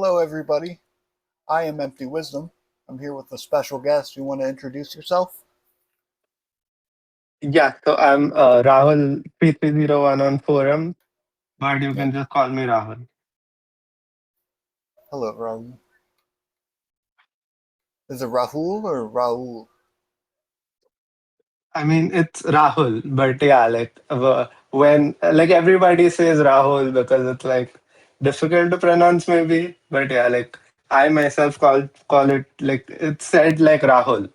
Hello, everybody. I am Empty Wisdom. I'm here with a special guest. You want to introduce yourself? Yeah, so I'm Rahul 3301 on forum, but you Okay. can just call me Rahul. Hello, Rahul. Is it Rahul or Raul? I mean, it's Rahul, but yeah, when like everybody says Rahul because it's like difficult to pronounce maybe, but yeah, like I myself call it like it's said like Rahul,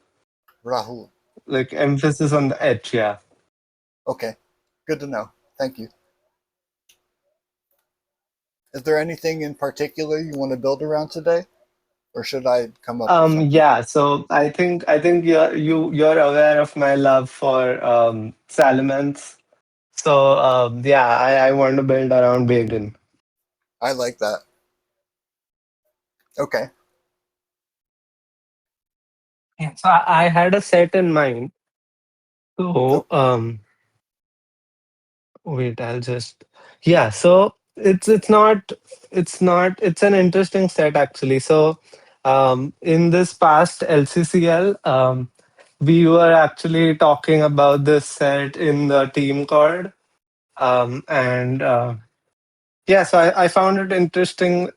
Rahul. like emphasis on the H. Yeah. Okay. Good to know. Thank you. Is there anything in particular you want to build around today? Or should I come up with something? Yeah. So I think you're aware of my love for Salamence. So yeah, I want to build around Bacon. I like that. Okay. Yeah, so I had a set in mind. So Okay. wait, I'll just yeah. So it's an interesting set actually. So in this past LCCL, we were actually talking about this set in the team card, and yeah, so I found it interesting.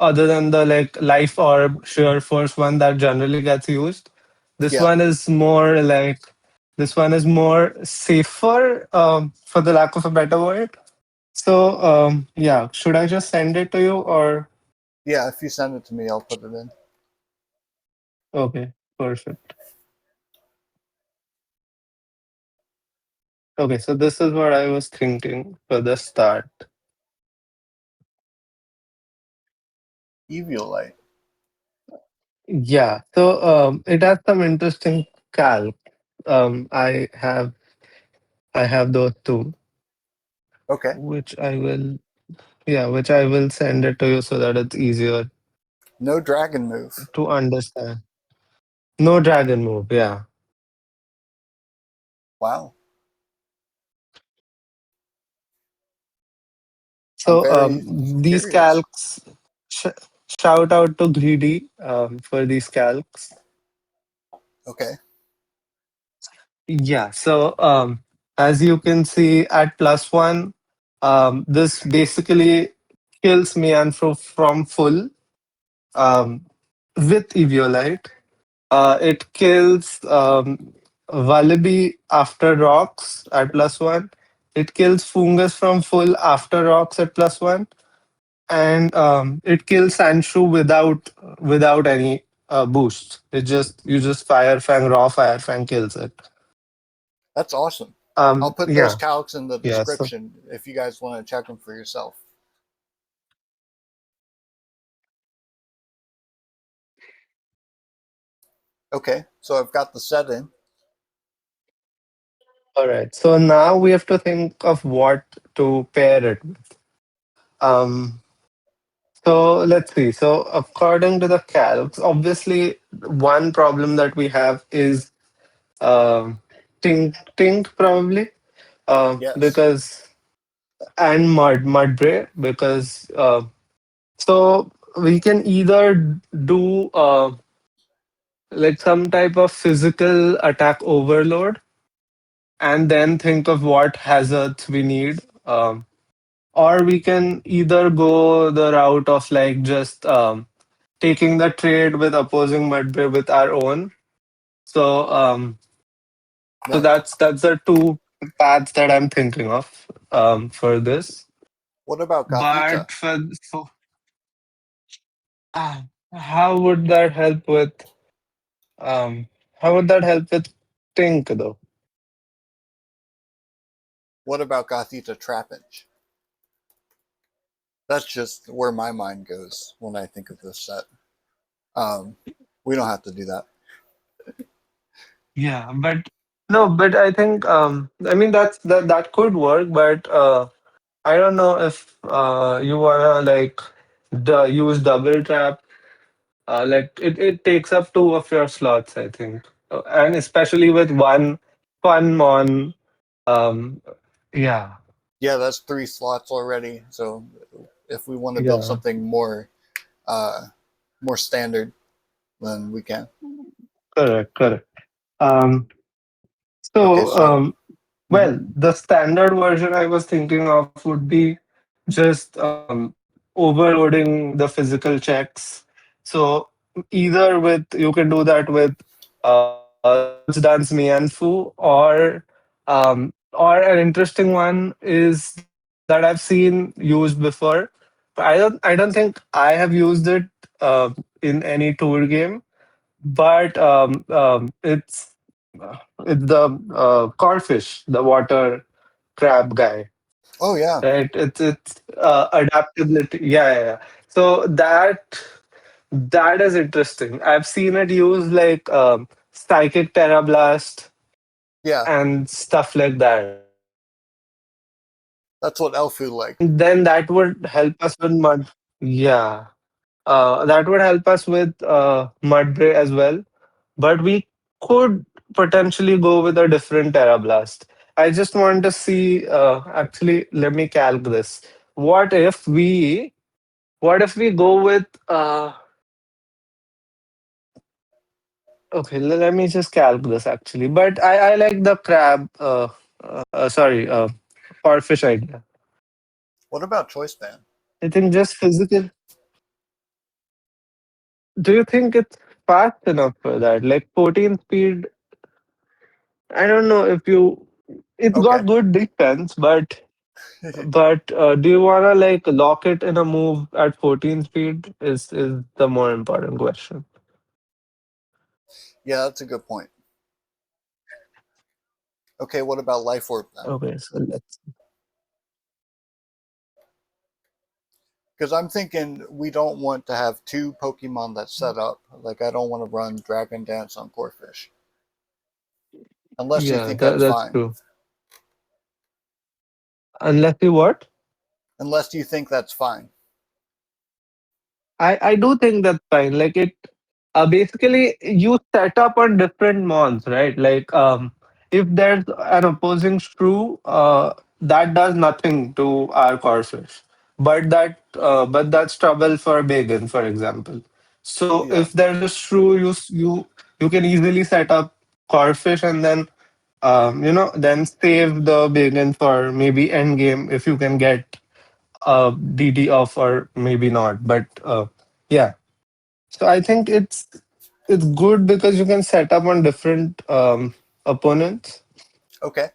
Other than the like life orb sheer force one that generally gets used, this Yeah. one is more like this one is more safer, for the lack of a better word. So yeah, should I just send it to you or Yeah, if you send it to me, I'll put it in. okay, perfect. Okay, so this is what I was thinking for the start. Eviolite. Yeah, so it has some interesting calc. I have those two, Okay. which I will yeah, which I will send it to you so that it's easier No dragon move. to understand. No dragon move, yeah. Wow. I'm So very these curious. calcs, sh- shout out to Greedy for these calcs. Okay. Yeah, so as you can see at +1, this basically kills me and from full um, with Eviolite. It kills Wallaby after rocks at +1. It kills Fungus from full after rocks at +1, and it kills Sandshoe without any boost. It just you just Fire Fang raw Fire Fang kills it. That's awesome. I'll put those Yeah, calcs in the yeah. So description if you guys want to check them for yourself. Okay, so I've got the set in. all right. So now we have to think of what to pair it with. Um, So let's see. So according to the calcs, obviously one problem that we have is tink probably Yes. because and mudbray because so we can either do like some type of physical attack overload and then think of what hazards we need. Or we can either go the route of like just taking the trade with opposing Mudbray with our own. So so Right. that's the two paths that I'm thinking of for this. What about Gothita? But for ah, how would that help with um how would that help with Tink though? What about Gothita Trapinch? That's just where my mind goes when I think of this set. Um, we don't have to do that. Yeah, but no, but I think I mean that could work, but I don't know if you wanna like use double trap. Like it takes up two of your slots, I think, and especially with one fun mon. Um, yeah, Yeah, that's three slots already. So if we want to build yeah, something more, uh, more standard than we can. Correct, correct. Um, Okay, so, so mhm. well, the standard version I was thinking of would be just overloading the physical checks. So either with you can do that with Let's Dance Mianfu, or an interesting one is that I've seen used before. But I don't think I have used it uh, in any tour game, but it's the codfish, the water crab guy, Oh yeah, right? It's adaptability. Yeah, yeah, yeah. So that is interesting. I've seen it used like psychic terrablast yeah. and stuff like that. That's what Elfu like. And then that would help us with mud. Yeah, that would help us with Mudbray as well. But we could potentially go with a different Terrablast. I just want to see. Actually, let me calc this. What if we? What if we go with? Okay, let me just calc this actually. But I like the crab. Sorry, parfish idea. What about Choice Band? I think just physical. Do you think it's fast enough for that? Like 14 speed. I don't know if you. It's Okay. got good defense, but do you wanna like lock it in a move at 14 speed? Is the more important question. Yeah, that's a good point. Okay, what about Life Orb then? Okay, so let's. Because I'm thinking we don't want to have two Pokemon that set up. Like, I don't want to run Dragon Dance on Corphish. Unless you Yeah, think that's that's fine. true. Unless you what? Unless you think that's fine. I do think that's fine. Like it basically you set up on different mons, right? Like if there's an opposing shrew, that does nothing to our courses. But that's trouble for Bagan, for example. So Yeah. if there's a shrew, you can easily set up Corfish and then then save the Bagan for maybe end game if you can get DD off or maybe not. But yeah, so I think it's good because you can set up on different opponents. Okay.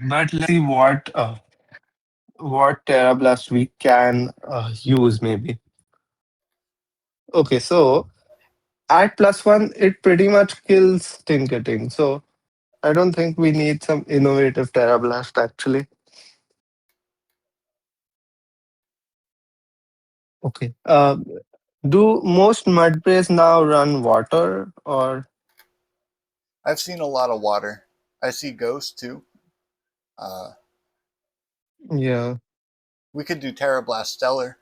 But let's see what Terra Blast we can use maybe. Okay, so at +1, it pretty much kills Tinketing. So I don't think we need some innovative Terra Blast actually. Okay. Do most mud sprays now run water or I've seen a lot of water. I see Ghost too. Uh, yeah, we could do Terrablast Stellar.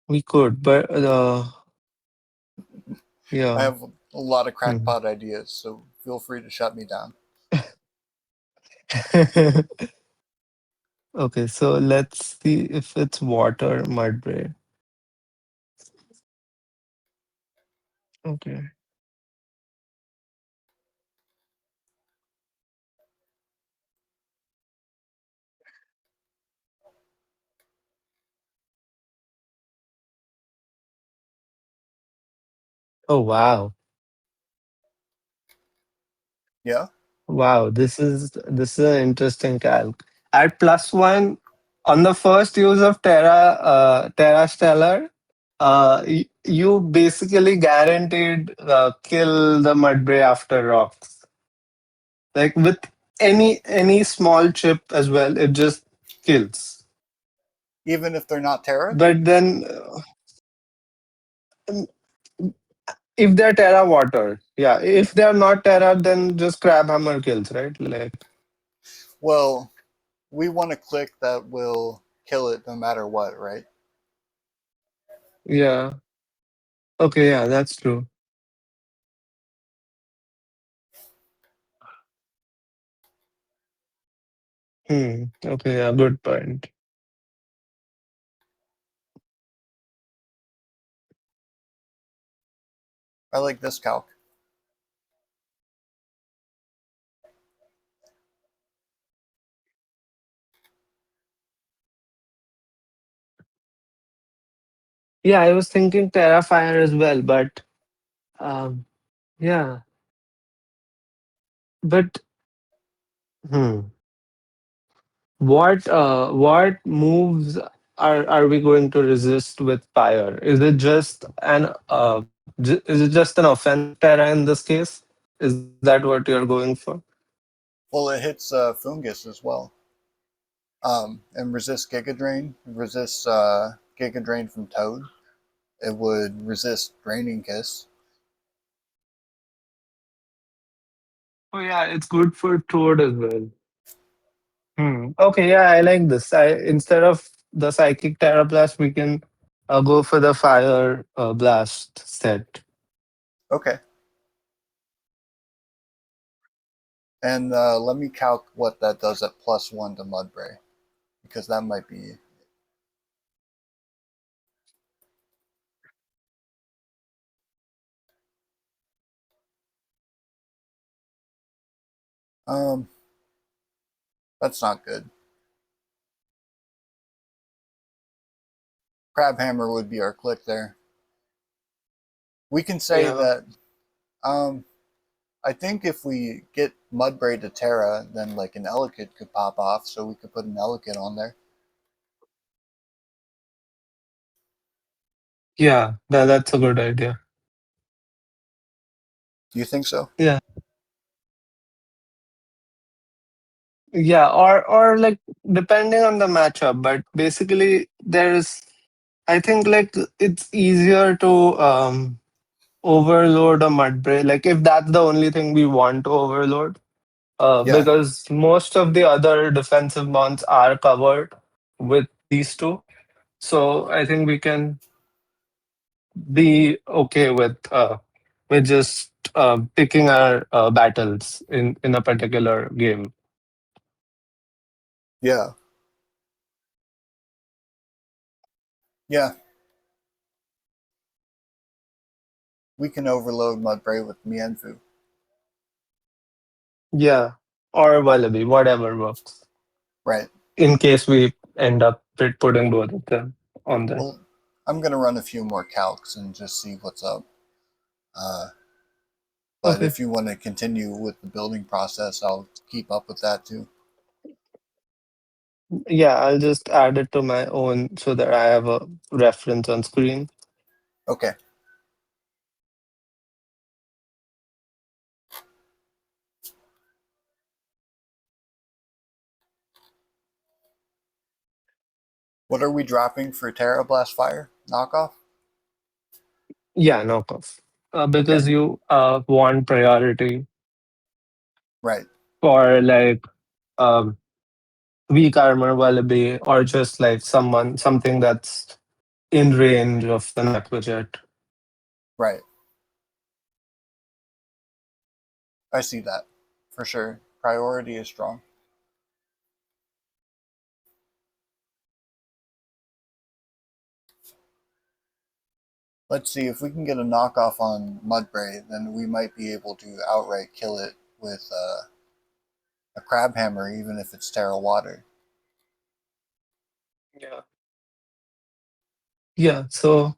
we could, but I yeah. have a lot of Mhm. crackpot ideas, so feel free to shut me down. Okay, so let's see if it's water mudbray. Okay. Oh wow. Yeah? Wow, this is an interesting calc. At +1 on the first use of Terra Stellar, you basically guaranteed kill the mudbray after rocks. Like with any small chip as well, it just kills. Even if they're not Terra? But then if they're Terra water, yeah. If they're not Terra, then just crab hammer kills, right? Like Well, we want a click that will kill it no matter what, right? yeah. Okay, yeah, that's true. Okay, yeah, good point. I like this calc. Yeah, I was thinking Terrifier as well, but um, yeah, but hmm, what moves are we going to resist with fire? Is it just is it just an offensive Terra in this case? Is that what you're going for? Well, it hits fungus as well. And resists Giga Drain. Resists Giga Drain from Toad. It would resist Draining Kiss. Oh yeah, it's good for Toad as well. Okay, yeah, I like this. I instead of the Psychic Terra Blast, we can go for the Fire Blast set. Okay. And let me calc what that does at +1 to Mudbray, because that might be. Um, that's not good. Crabhammer would be our click there. We can say Yeah. that. Um, I think if we get Mudbray to Terra, then like an Elekid could pop off, so we could put an Elekid on there. Yeah, that's a good idea. Do you think so? Yeah. Yeah, or like depending on the matchup, but basically there's I think like it's easier to overload a Mudbray. Like if that's the only thing we want to overload, Yeah, because most of the other defensive bonds are covered with these two. So I think we can be okay with just picking our battles in a particular game. yeah, yeah. We can overload Mudbray with Mienfu. Yeah, or Wallaby, whatever works. Right. In case we end up putting both of them on there. Well, I'm gonna run a few more calcs and just see what's up. Uh, but Okay. if you want to continue with the building process, I'll keep up with that too. Yeah, I'll just add it to my own so that I have a reference on screen. Okay. What are we dropping for Terra Blast Fire knockoff? Yeah, knockoff. Okay. Because you want priority Right. for like um, weak armor wallaby or just like something that's in range of an aquajet. Right. I see that for sure. Priority is strong. Let's see if we can get a knockoff on Mudbray, then we might be able to outright kill it with a crab hammer, even if it's Terra Water. Yeah. Yeah. So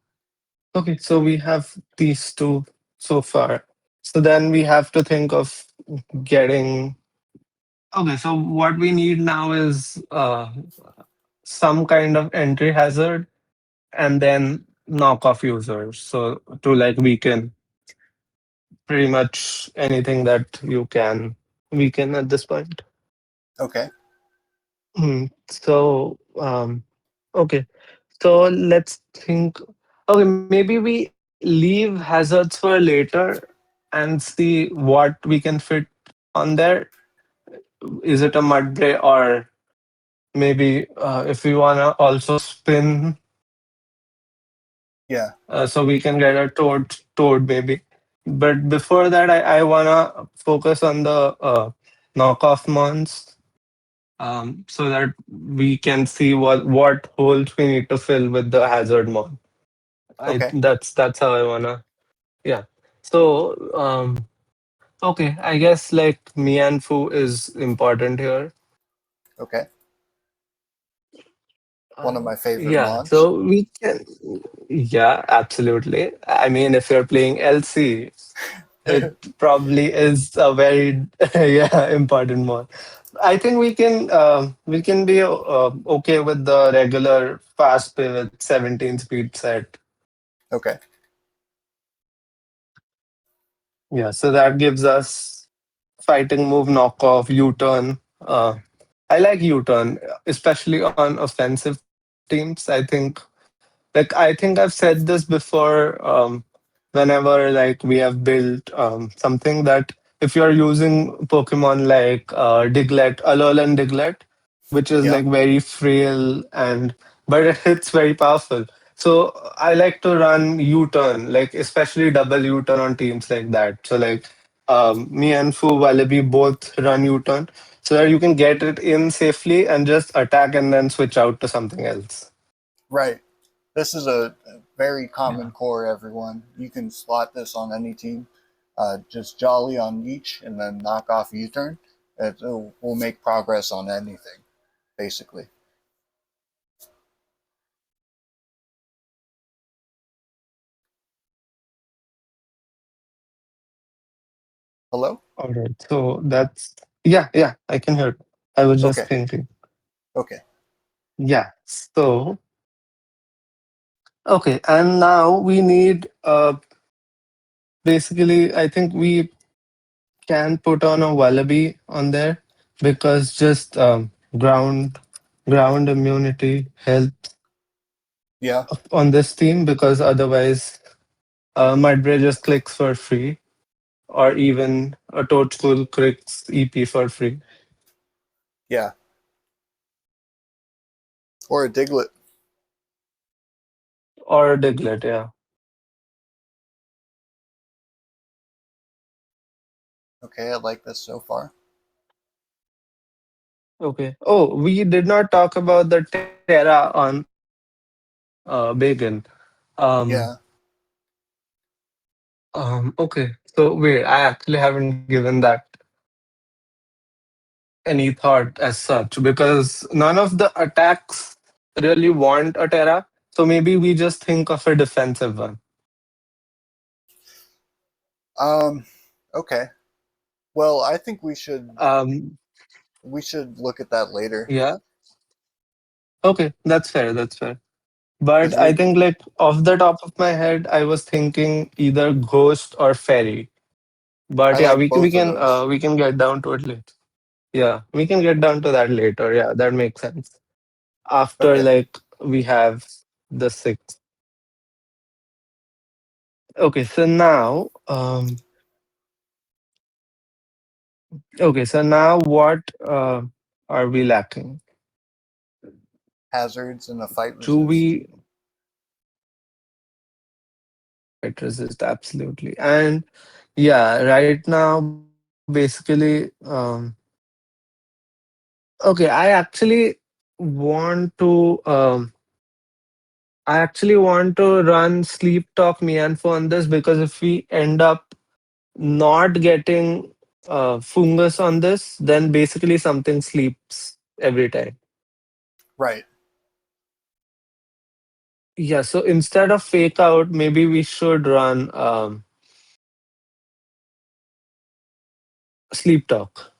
okay, so we have these two so far. So then we have to think of getting. Okay, so what we need now is some kind of entry hazard and then knock off users. So to like weaken pretty much anything that you can weaken at this point. Okay. So okay. So let's think. Okay, maybe we leave hazards for later and see what we can fit on there. Is it a mud or maybe if we wanna also spin, Yeah. so we can get a toad maybe. But before that, I wanna focus on the knockoff mons. so that we can see what holes we need to fill with the hazard mod. I Okay. that's how I wanna. Yeah. So okay, I guess like Mianfu is important here. Okay. One of my favorite Yeah, mods. so we can. Yeah, absolutely. I mean, if you're playing LC, it probably is a very yeah important one. I think we can be okay with the regular fast pivot 17 speed set. Okay. Yeah, so that gives us fighting move, knockoff, U-turn. I like U-turn, especially on offensive teams. I think I've said this before. Whenever like we have built something that if you're using Pokemon like Diglett, Alolan Diglett, which is Yeah. like very frail and but it hits very powerful. So I like to run U-turn, like especially double U-turn on teams like that. So like me and Fu Wallaby both run U-turn so that you can get it in safely and just attack and then switch out to something else. Right. This is a very common Yeah. core, everyone. You can slot this on any team. Just jolly on each and then knock off U turn. It will make progress on anything, basically. Hello? All right. So that's yeah, I can hear. I was just Okay. thinking. Okay. Yeah. So okay, and now we need basically I think we can put on a wallaby on there because just ground immunity helps Yeah. on this team because otherwise Mudbray just clicks for free or even a Toadstool clicks EP for free Yeah. Or a Diglett. or Diglett, yeah. Okay. I like this so far. Okay. Oh, we did not talk about the Terra on Bacon. Um, Yeah. okay. So wait, I actually haven't given that any thought as such because none of the attacks really want a Terra. So maybe we just think of a defensive one. Um. Okay. Well, I think Um, we should look at that later yeah. Okay, that's fair. That's fair. But because I we. think like off the top of my head, I was thinking either Ghost or Fairy. I But yeah, like both of those. we can get down to it later. Yeah, we can get down to that later. Yeah, that makes sense. After Okay. like we have the six. Okay, so now okay, so now what are we lacking? Hazards and a fight Do resist. we fight resist absolutely? And yeah, right now basically okay, want to I actually want to run Sleep Talk Mianfo on this because if we end up not getting fungus on this, then basically something sleeps every time. Right. Yeah, so instead of fake out, maybe we should run sleep talk.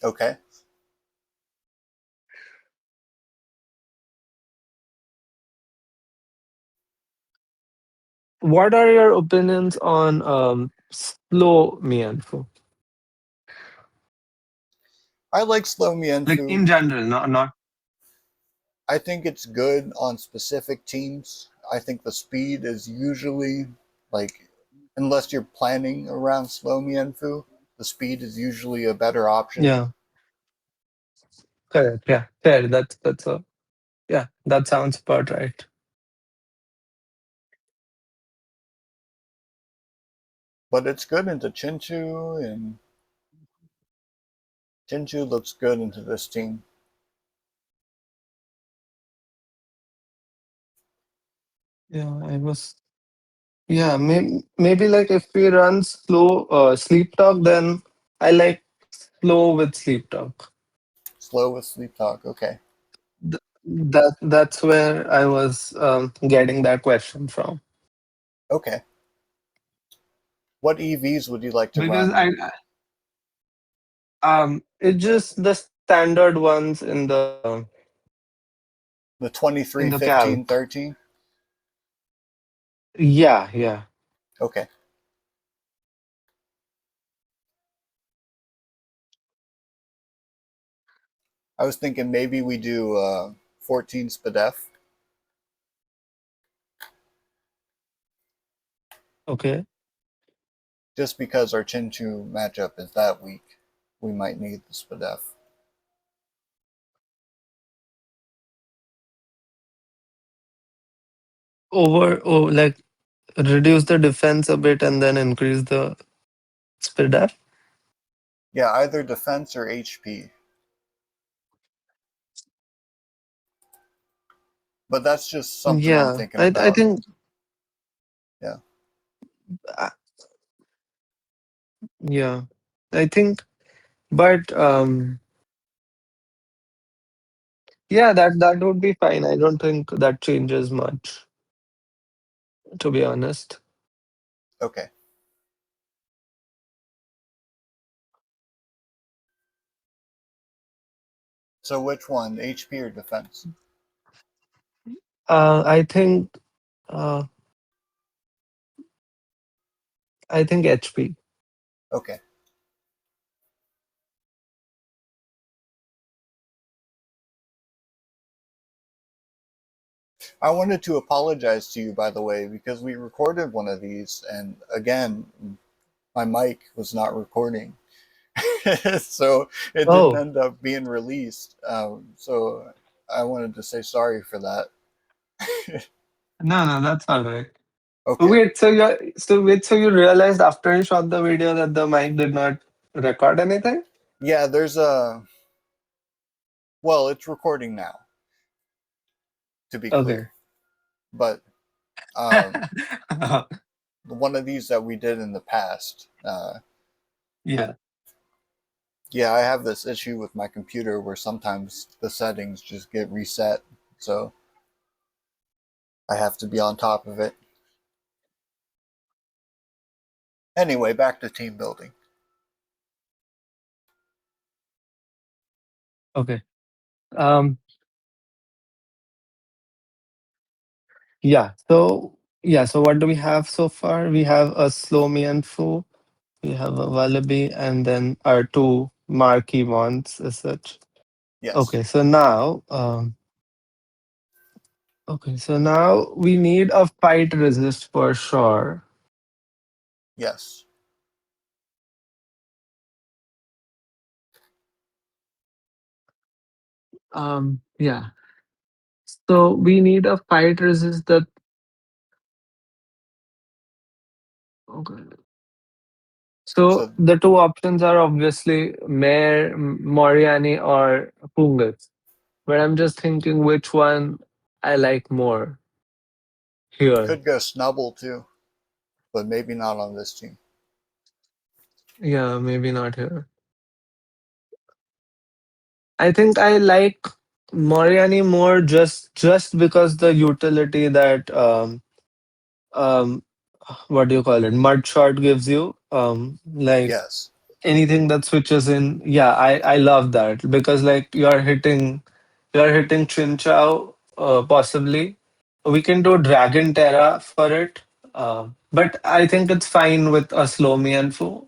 Okay. What are your opinions on slow Mianfu? I like slow Like Mienfu. in general, not I think it's good on specific teams. I think the speed is usually like, unless you're planning around slow Mienfu, the speed is usually a better option. yeah, correct. Yeah, fair. That's a yeah, that sounds about right. But it's good into Chinchu, and Chinchu looks good into this team. Yeah, I was. Yeah, maybe like if we run slow sleep talk, then I like slow with sleep talk. Slow with sleep talk. Okay. That's where I was getting that question from. Okay. What EVs would you like to Because run? it's just the standard ones The in 23, the 15, calc. 13? Yeah, yeah. Okay. I was thinking maybe we do 14 SPDEF Okay. just because our Chinchu matchup is that weak. We might need the SPDEF. Like reduce the defense a bit and then increase the speed up. Yeah, either defense or HP. But that's just something I'm Yeah, thinking I about. think Yeah. uh, yeah, I think, but yeah, that would be fine. I don't think that changes much, to be honest. Okay. So which one, HP or defense? I think uh, I think HP. Okay. I wanted to apologize to you, by the way, because we recorded one of these, and again, my mic was not recording. So it didn't Oh end up being released. So I wanted to say sorry for that. no, no, that's all right. Okay. Wait, so you realized after you shot the video that the mic did not record anything? Yeah, there's a, well, it's recording now, to be Okay. clear. But um, one of these that we did in the past, Yeah. yeah, I have this issue with my computer where sometimes the settings just get reset. So I have to be on top of it. Anyway, back to team building. Okay. Um. Yeah. So what do we have so far? We have a Slomi and Fu. We have a Wallaby, and then our two marquee ones as such. Yes. Okay. So now we need a fight resist for sure. Yes. Yeah. So we need a fight resist that. Okay. So So the two options are obviously Mare, Moriani, or Pungus. But I'm just thinking which one I like more here. could go Snubble too, but maybe not on this team. Yeah, maybe not here. I think I like Moriani more just because the utility that um what do you call it, mud shot gives you, like Yes. anything that switches in. Yeah, I love that because like you're hitting Chinchou, possibly. We can do Dragon Terra for it. But I think it's fine with a Slow and Fu,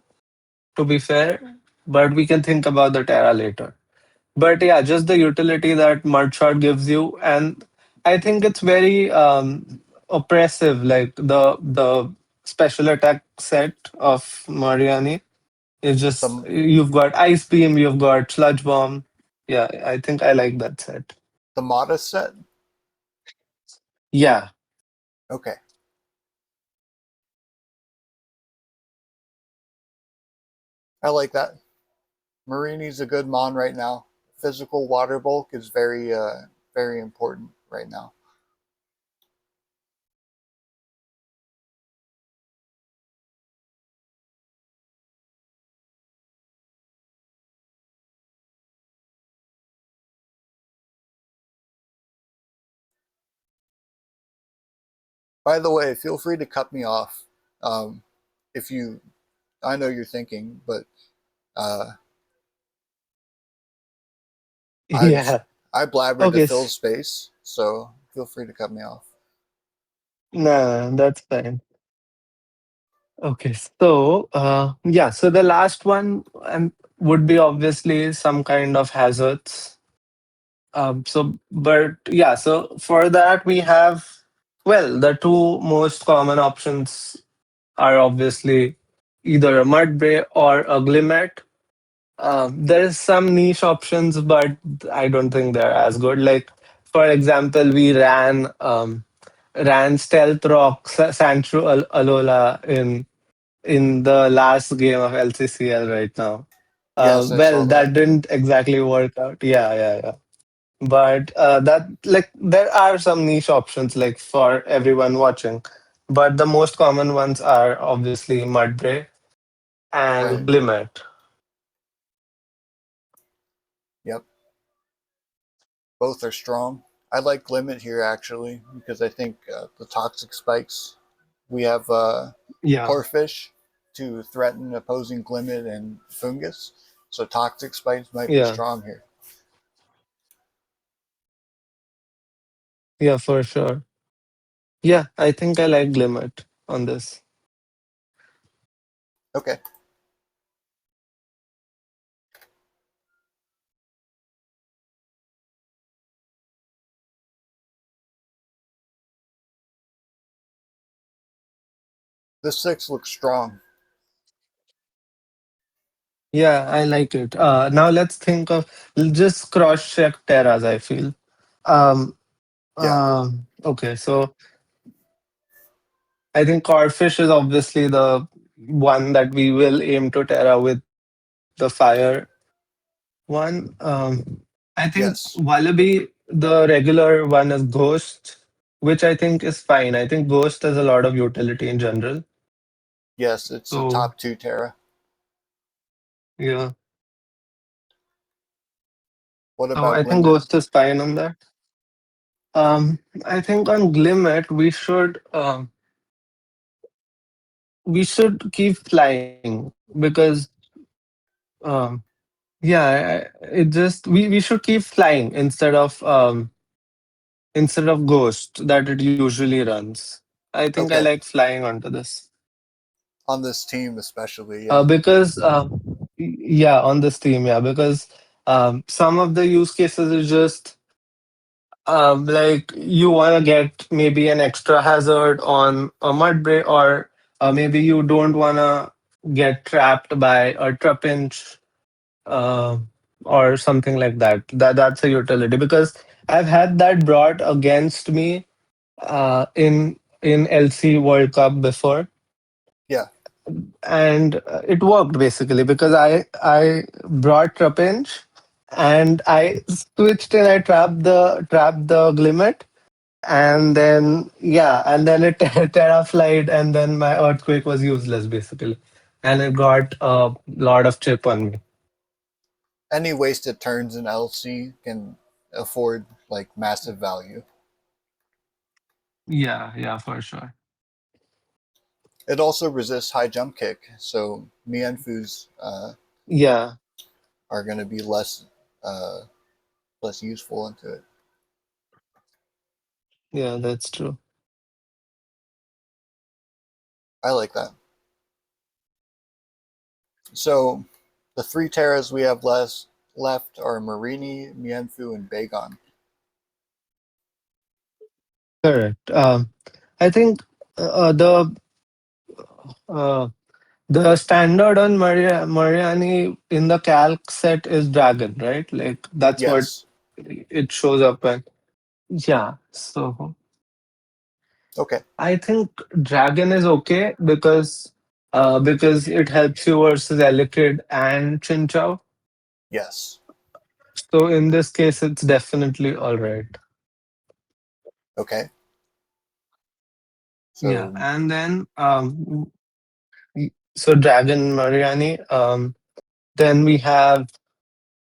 to be fair. But we can think about the Terra later. But yeah, just the utility that Mudshot gives you. And I think it's very oppressive, like the special attack set of Mariani. It's just The you've got Ice Beam, you've got Sludge Bomb. Yeah, I think I like that set. the Modest set. Yeah. Okay. I like that. Marini's a good mon right now. Physical water bulk is very very important right now. By the way, feel free to cut me off um, if you. I know you're thinking, but uh, I've Yeah. I blabbered to Okay. fill space, so feel free to cut me off. Nah, that's fine. Okay. So, yeah. So the last one would be obviously some kind of hazards. But yeah. So for that we have, well, the two most common options are obviously either a mud bray or a glimmet. There's some niche options, but I don't think they're as good. Like, for example, we ran Stealth Rock Sancho Alola in the last game of LCCL right now. Yes, I Well, saw that that. didn't exactly work out. Yeah, yeah, yeah. But that like there are some niche options like for everyone watching, but the most common ones are obviously Mudbray and Right. Glimmet. Yep. Both are strong. I like limit here actually because I think the toxic spikes. We have Yeah, Corfish to threaten opposing Glimmet and Fungus, so toxic spikes might be yeah, strong here. yeah, for sure. Yeah, I think I like Glimmet on this. Okay. This six looks strong. Yeah, I like it. Now let's think of just cross check Terras, I feel. Um, Yeah. okay, so I think Corfish is obviously the one that we will aim to Terra with the fire one. I think Yes. Wallaby, the regular one is Ghost, which I think is fine. I think Ghost has a lot of utility in general. Yes, it's a So top two Terra. yeah. What So about I think Glimmet? Ghost is fine on that. I think on Glimmet we should keep flying because yeah, it just we should keep flying instead of Ghost that it usually runs. I think I Okay. like flying onto this. On this team, especially, yeah. Because yeah, on this team, yeah, because some of the use cases is just like you want to get maybe an extra hazard on a mudbray, or maybe you don't want to get trapped by a trapinch uh, or something like that. That's a utility because I've had that brought against me in LC World Cup before, Yeah. and it worked basically because I brought Trapinch and I switched and I trapped the Glimmet, and then yeah, and then it teraflied, and then my earthquake was useless basically, and it got a lot of chip on me. Any wasted turns in LC can afford like massive value. Yeah, yeah, for sure. It also resists high jump kick, so Mienfus Yeah, are going to be uh, less useful into it. yeah, that's true. I like that. So the three Terras we have left are Marini, Mienfu, and Bagon. Correct. I think the uh, the standard on Mariani in the calc set is dragon, right? Like that's what Yes. it shows up in. Yeah. So Okay. I think dragon is okay because it helps you versus Elekid and Chinchou. Yes. So in this case, it's definitely all right. Okay. Yeah, So and then so dragon Mariani. Then we have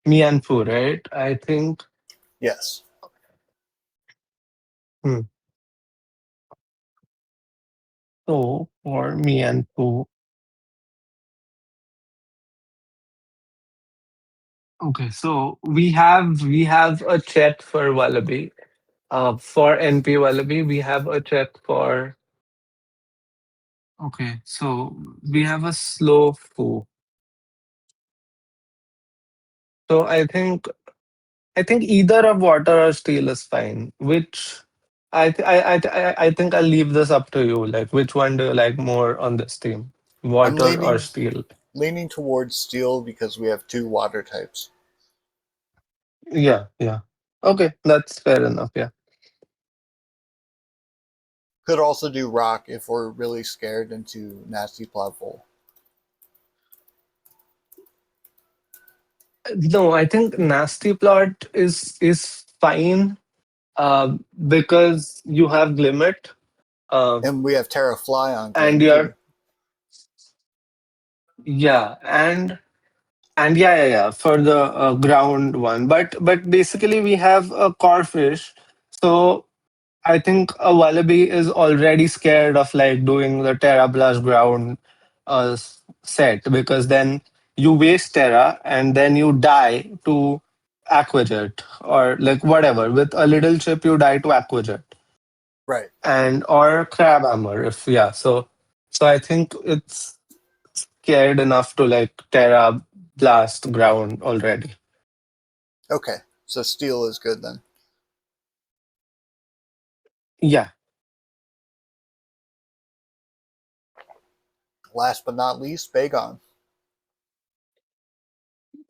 Mianfu, right? I think. yes. Hmm. So for me and Pooh, okay, so we have a chat for Wallaby. For NP Wallaby, we have a chat for. Okay, so we have a slow Pooh. So I think either of water or steel is fine. Which I think I'll leave this up to you. Like, which one do you like more on this team, I'm water or leaning steel? leaning towards steel because we have two water types. Yeah, yeah. Okay, that's fair enough. Yeah. Could also do rock if we're really scared into nasty ploutful. No, I think nasty plot is fine. Because you have limit. Um, And we have Terra Fly on and green you're too. yeah, and yeah for the ground one. But basically we have a corfish, so I think a wallaby is already scared of like doing the Terra Blast ground set, because then you waste Terra and then you die to Aquajet or like whatever. With a little chip, you die to Aquajet Right. and or Crab Hammer. If yeah, so I think it's scared enough to like Terra Blast ground already. Okay. So steel is good then. Yeah, Last but not least, Bagon.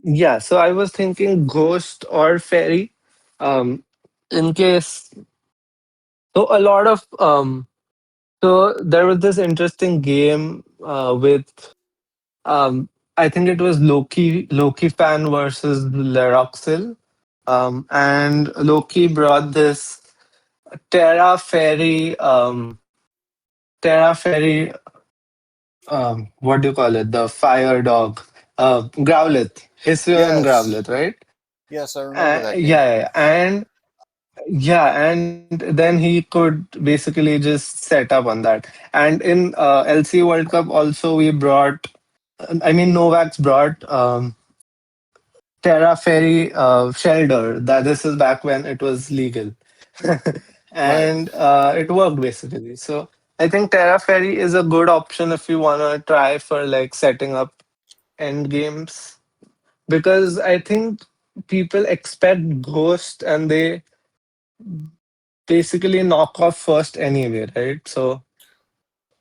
yeah. So I was thinking Ghost or Fairy. Um, in case so a lot of so there was this interesting game with um I think it was Loki fan versus Leroxil. And Loki brought this Terra Fairy Terra Fairy what do you call it? The fire dog. Growlithe. Hisuian Yes. Growlithe, right? Yes, I remember that game. Yeah, and then he could basically just set up on that. And in LC World Cup also we brought, I mean Novak's brought Terra Fairy Shelter. That this is back when it was legal, Right. and it worked basically. So I think Terra Fairy is a good option if you wanna try for like setting up end games, because I think people expect Ghost and they basically knock off first anyway, right? So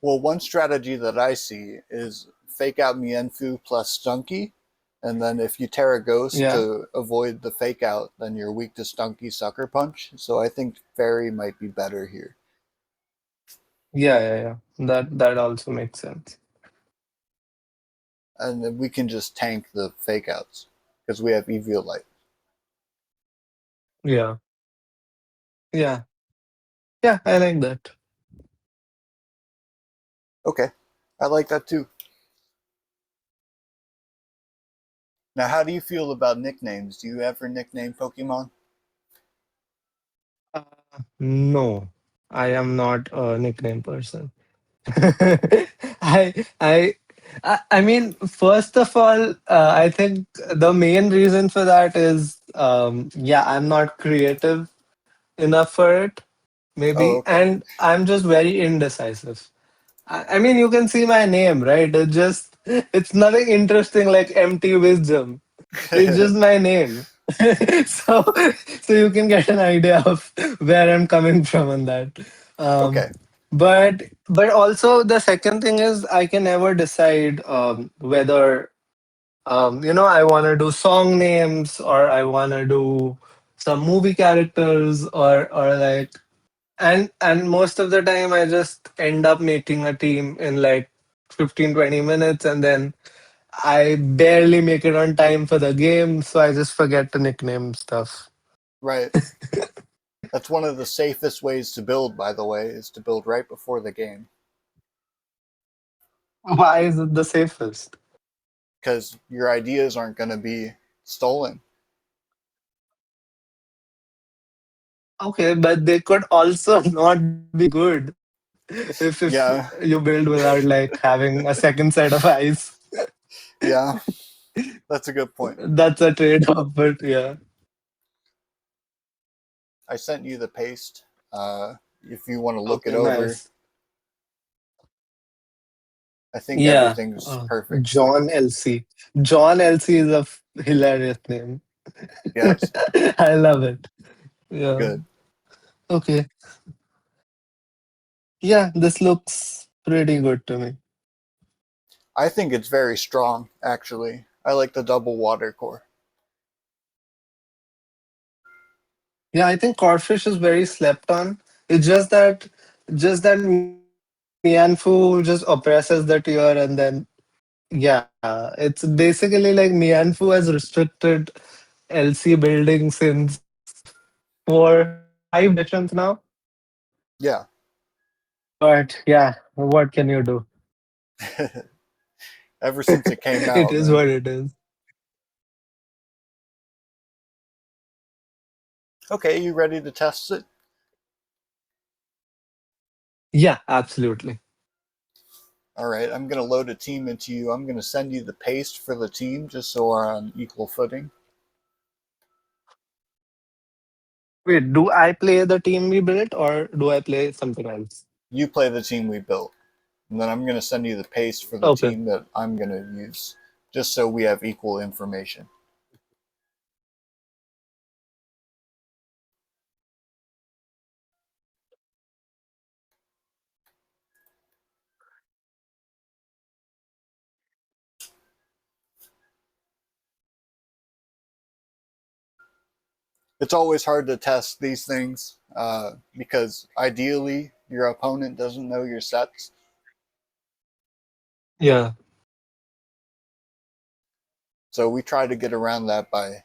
Well, one strategy that I see is fake out Mienfu plus Stunky, and then if you Terra Ghost yeah, to avoid the fake out, then you're weak to Stunky Sucker Punch. So I think Fairy might be better here. yeah. That also makes sense. And then we can just tank the fake outs because we have Eviolite. Yeah, yeah, yeah. I like that. Okay. I like that too. Now, how do you feel about nicknames? Do you ever nickname Pokemon? Uh, no, I am not a nickname person. I I I mean, first of all, I think the main reason for that is, yeah, I'm not creative enough for it, Oh, maybe, okay. and I'm just very indecisive. I mean, you can see my name, right? It's nothing interesting like empty wisdom. It's just my name. so so you can get an idea of where I'm coming from on that. Um, Okay. but also the second thing is I can never decide whether I want to do song names or I want to do some movie characters or like, and most of the time I just end up making a team in like 15-20 minutes, and then I barely make it on time for the game, so I just forget to nickname stuff. Right. That's one of the safest ways to build, by the way, is to build right before the game Why is it the safest? because your ideas aren't going to be stolen. Okay, but they could also not be good. If Yeah, you build without like having a second set of eyes, yeah, that's a good point. that's a trade-off. But yeah, I sent you the paste. If you want to look it okay, over, nice. I think Yeah, everything's perfect. John LC. John LC is a hilarious name. Yes, I love it. Yeah. good. Okay. Yeah, this looks pretty good to me. I think it's very strong, actually. I like the double water core. Yeah, I think codfish is very slept on. It's just that Mianfu just oppresses the tier and then yeah, it's basically like Mianfu has restricted LC building since 4 5 editions now. Yeah. But yeah, what can you do? Ever since it came It out, is man. what it is. Okay, you ready to test it? Yeah, absolutely. All right, I'm going to load a team into you. I'm going to send you the paste for the team just so we're on equal footing. Wait, do I play the team we built or do I play something else? You play the team we built. And then I'm going to send you the paste for the Okay. team that I'm going to use just so we have equal information. It's always hard to test these things because ideally your opponent doesn't know your sets. Yeah. So we try to get around that by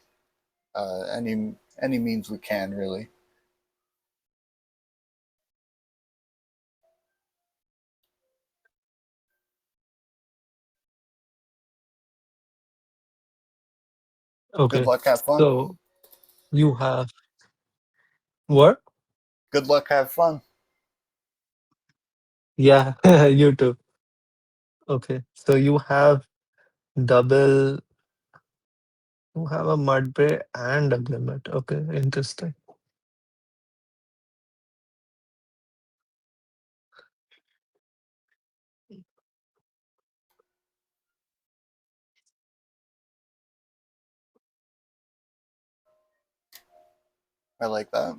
any means we can, really. Good Okay. luck, have fun. So you have what? Good luck, have fun. Yeah, you too. Okay. So double you have a Mudbray and a Glimmet. Okay, interesting. I like that.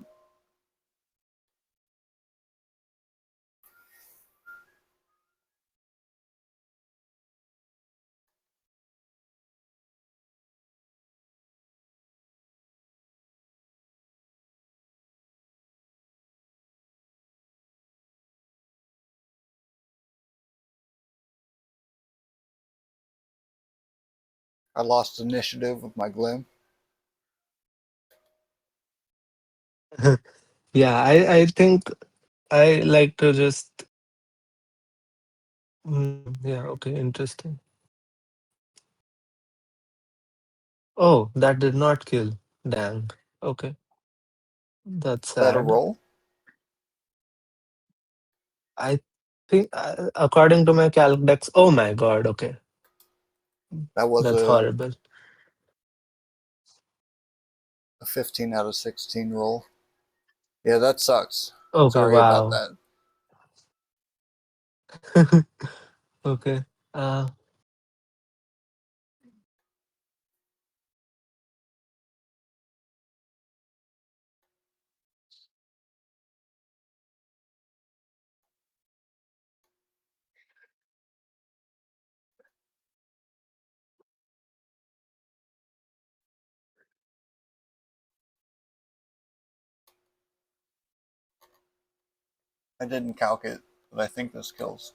I lost initiative with my Glim. Yeah, I think I like to just yeah, okay, interesting. Oh, that did not kill. Dang. Okay, that's Is that a sad. roll? I think according to my calc dex, oh my god, okay. That was That's horrible. a 15 out of 16 roll. Yeah, that sucks. Okay, Sorry about wow. that. Okay. Uh I didn't calc it, but I think this kills.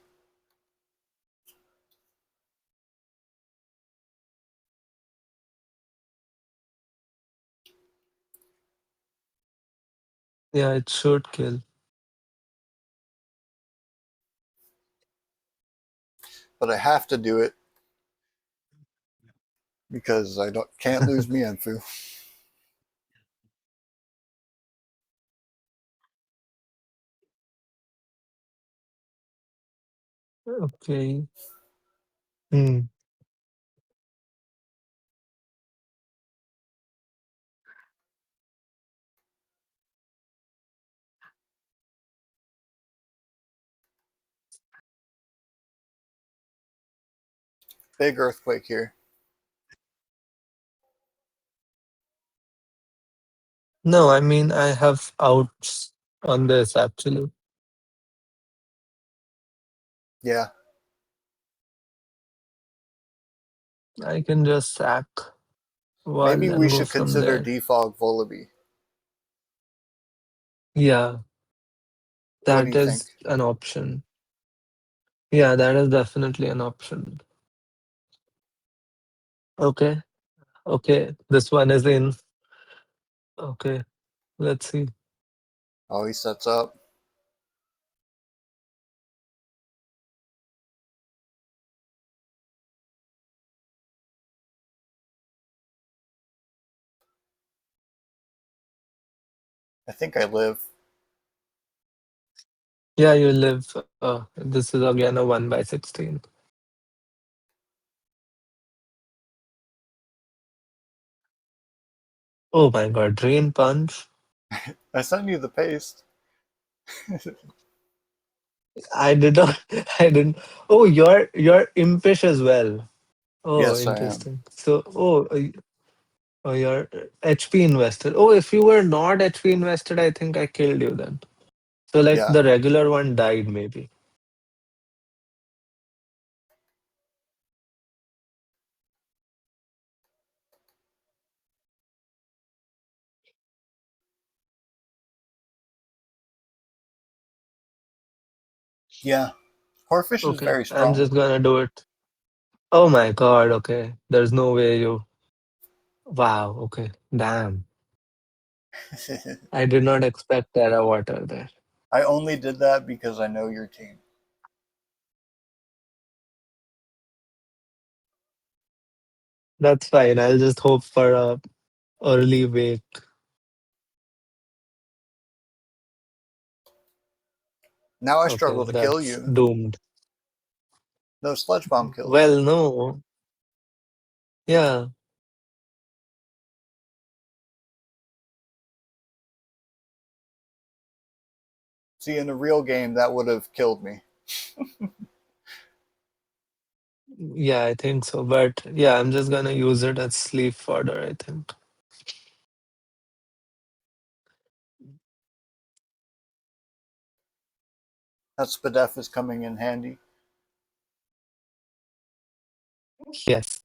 yeah, it should kill. But I have to do it because I can't lose Mianfu. Okay. Hmm. Big earthquake here. No, I mean I have outs on this actually. Yeah. I can just sack Maybe one we and go should from consider there. defog Volibee. Yeah, What do that you think? is an option. Yeah, that is definitely an option. Okay, okay, this one is in. Okay, let's see. Oh, he sets up. I think I live. Yeah, you live. This is again a 1 by 16. Oh my God, Drain Punch. I sent you the paste. I did not. I didn't. Oh, you're impish as well. Oh, Yes, I am. interesting. So, oh, you're HP invested. Oh, if you were not HP invested, I think I killed you then. So, like Yeah. the regular one died, maybe. Yeah. Corfish is Okay, very I'm strong. just gonna do it. Oh my God. Okay, there's no way you. Wow. Okay. Damn. I did not expect Terra Water there. I only did that because I know your team. That's fine. I'll just hope for a early wake. Now I struggle Okay, to kill that's you. doomed. No sludge bomb kills. Well, no. Yeah. See, in a real game, that would have killed me. Yeah, I think so. But yeah, I'm just gonna use it as sleep fodder, I think. That Spadef is coming in handy. Yes,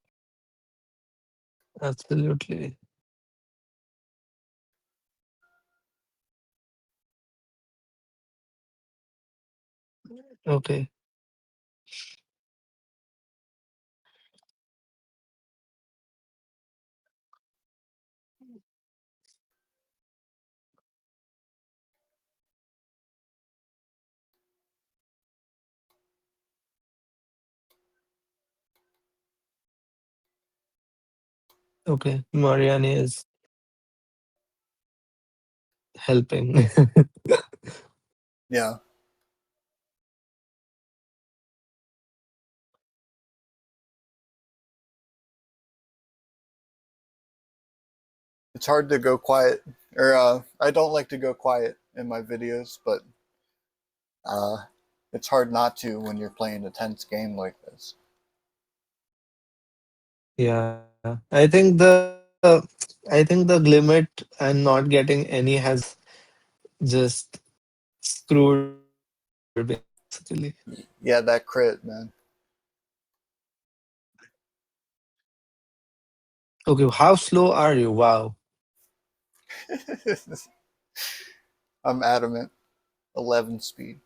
absolutely. Okay. Okay. Mariani is helping. Yeah. It's hard to go quiet. Or, I don't like to go quiet in my videos, but uh, it's hard not to when you're playing a tense game like this. Yeah. I think the Glimmet and not getting any has just screwed me basically. Yeah, that crit, man. Okay, how slow are you? Wow. I'm adamant. 11 speed.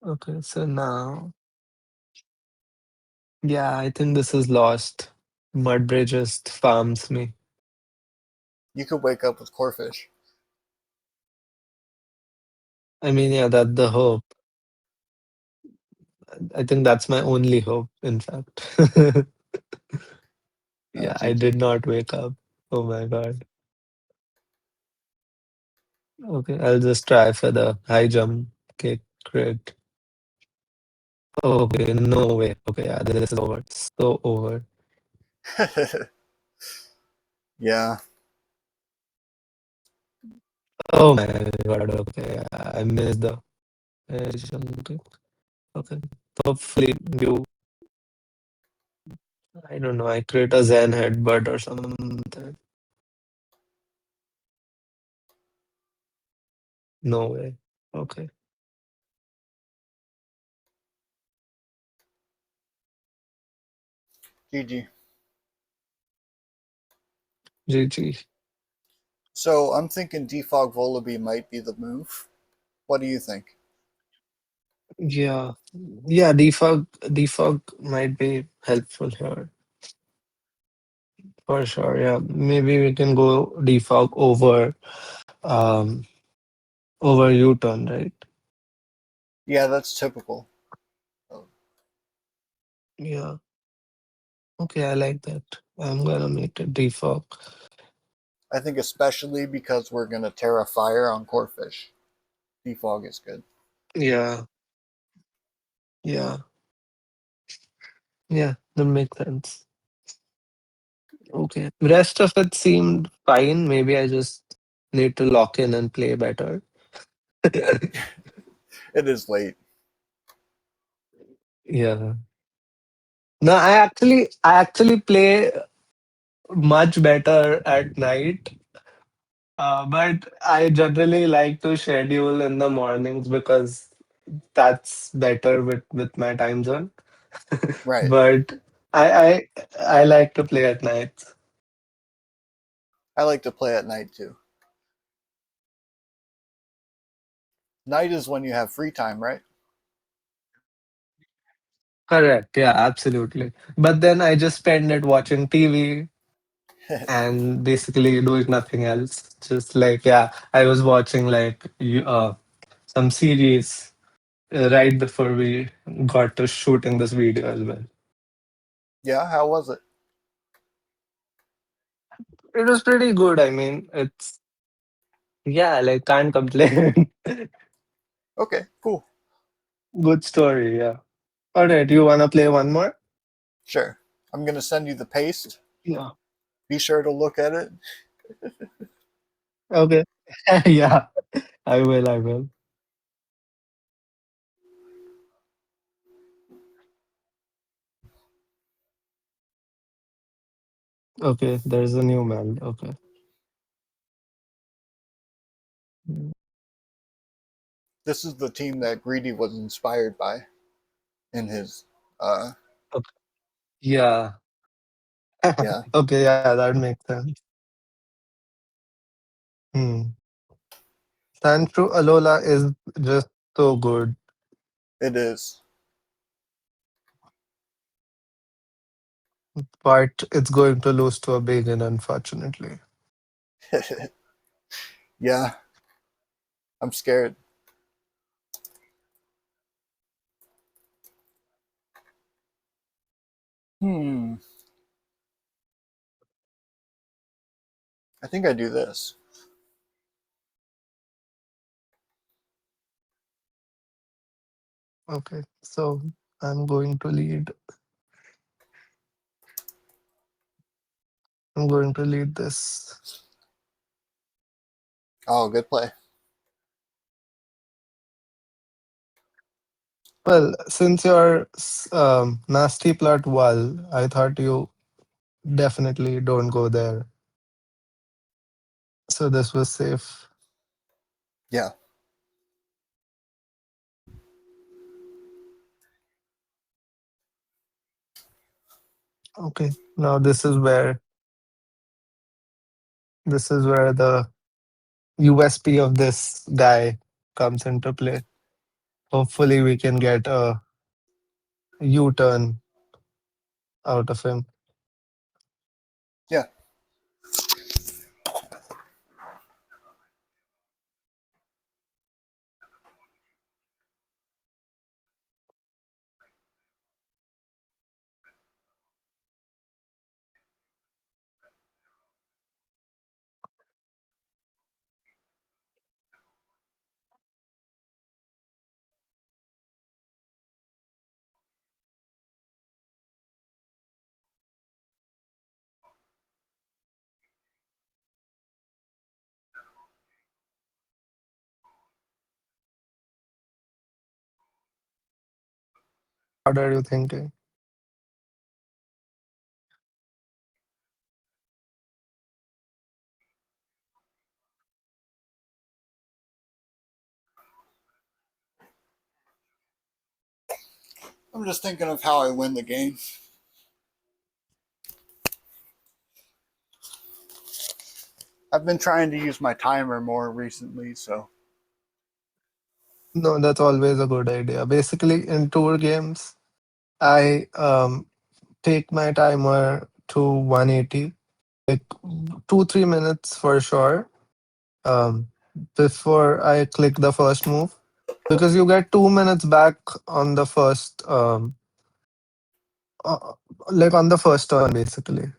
Okay, so now, yeah, I think this is lost. Mudbray just farms me. You could wake up with Corfish. I mean, yeah, that's the hope. I think that's my only hope, in fact. Oh, Yeah, I did GG. not wake up. Oh my God. Okay, I'll just try for the high jump kick. Great. Okay, no way. Okay, yeah, this is over. So over. Yeah. Oh my god, okay. I missed the okay. Okay. Hopefully you I don't know, I create a Zen headbutt or something. No way. Okay. GG. GG. So I'm thinking defog Volibee might be the move. What do you think? Yeah. Yeah, defog might be helpful here. For sure. Yeah. Maybe we can go defog um over U-turn, right? Yeah, that's typical. Oh, Yeah. Okay, I like that. I'm gonna make it defog. I think especially because we're gonna Terra Fire on Corefish. Defog is good. Yeah. Yeah. Yeah. That makes sense. Okay. Rest of it seemed fine. Maybe I just need to lock in and play better. It is late. Yeah. No, I actually play much better at night. But I generally like to schedule in the mornings because that's better with my time zone. Right. But I I like to play at night. I like to play at night too. Night is when you have free time, right? Correct. Yeah, absolutely. But then I just spend it watching TV and basically doing nothing else. Just like, yeah, I was watching like some series right before we got to shooting this video as well. Yeah, how was it? It was pretty good. I mean, it's yeah, like can't complain. Okay, cool. Good story, yeah. All right, you wanna play one more? Sure. I'm gonna send you the paste. Yeah. Be sure to look at it. Okay. Yeah, I will. I will. Okay, there's a new man. Okay. Mm, This is the team that Greedy was inspired by in his uh okay. Yeah. yeah, Okay, yeah, that makes sense. Hmm. Sandshrew Alola is just so good, it is. but it's going to lose to a Bacon, unfortunately. Yeah, I'm scared. Hmm. I think I do this. Okay, so I'm going to lead. I'm going to lead this. Oh, good play. Well, since you're nasty plot wall, I thought you definitely don't go there. So this was safe. Yeah. Okay, now this is where the USP of this guy comes into play. Hopefully, we can get a U-turn out of him. Yeah. What are you thinking? I'm just thinking of how I win the game. I've been trying to use my timer more recently, so No, that's always a good idea. Basically, in tour games, I take my timer to 180, like 2-3 minutes for sure. Um, before I click the first move, because you get 2 minutes back on the first, uh, like on the first turn, basically.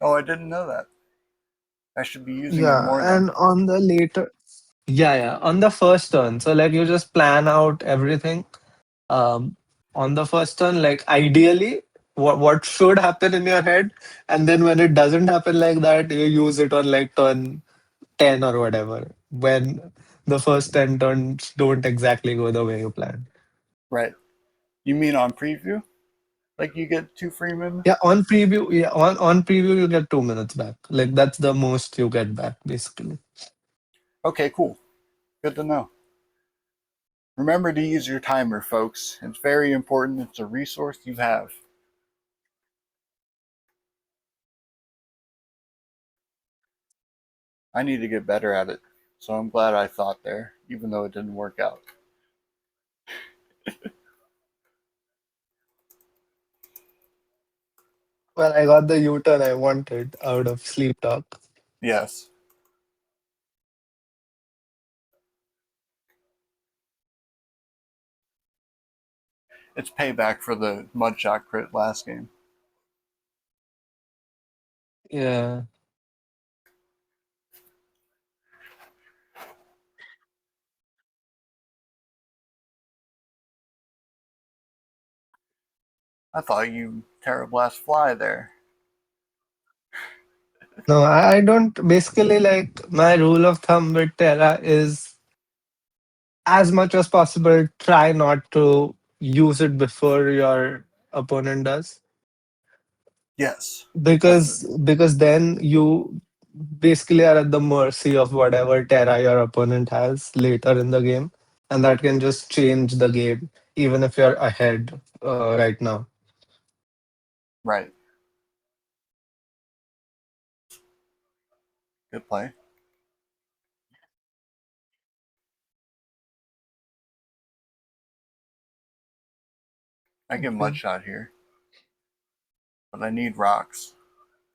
oh, I didn't know that. I should be using it Yeah, more then. and on the later, yeah, on the first turn. So like you just plan out everything. Um, on the first turn, like ideally, what should happen in your head, and then when it doesn't happen like that, you use it on like turn 10 or whatever. When the first 10 turns don't exactly go the way you planned. Right. You mean on preview? Like you get two free min? On preview you get 2 minutes back. Like that's the most you get back, basically. Okay, cool. Good to know. Remember to use your timer, folks. It's very important. It's a resource you have. I need to get better at it. So I'm glad I thought there, even though it didn't work out. Well, I got the U-turn I wanted out of sleep talk. Yes. It's payback for the mudshot crit last game. Yeah. I thought you Terrablast fly there. No, I don't. Basically, like my rule of thumb with Terra is as much as possible, try not to use it before your opponent does. Yes. That's Because then you basically are at the mercy of whatever Terra your opponent has later in the game. And that can just change the game, even if you're ahead right now. right. Good play. I get Okay. mudshot here, but I need rocks.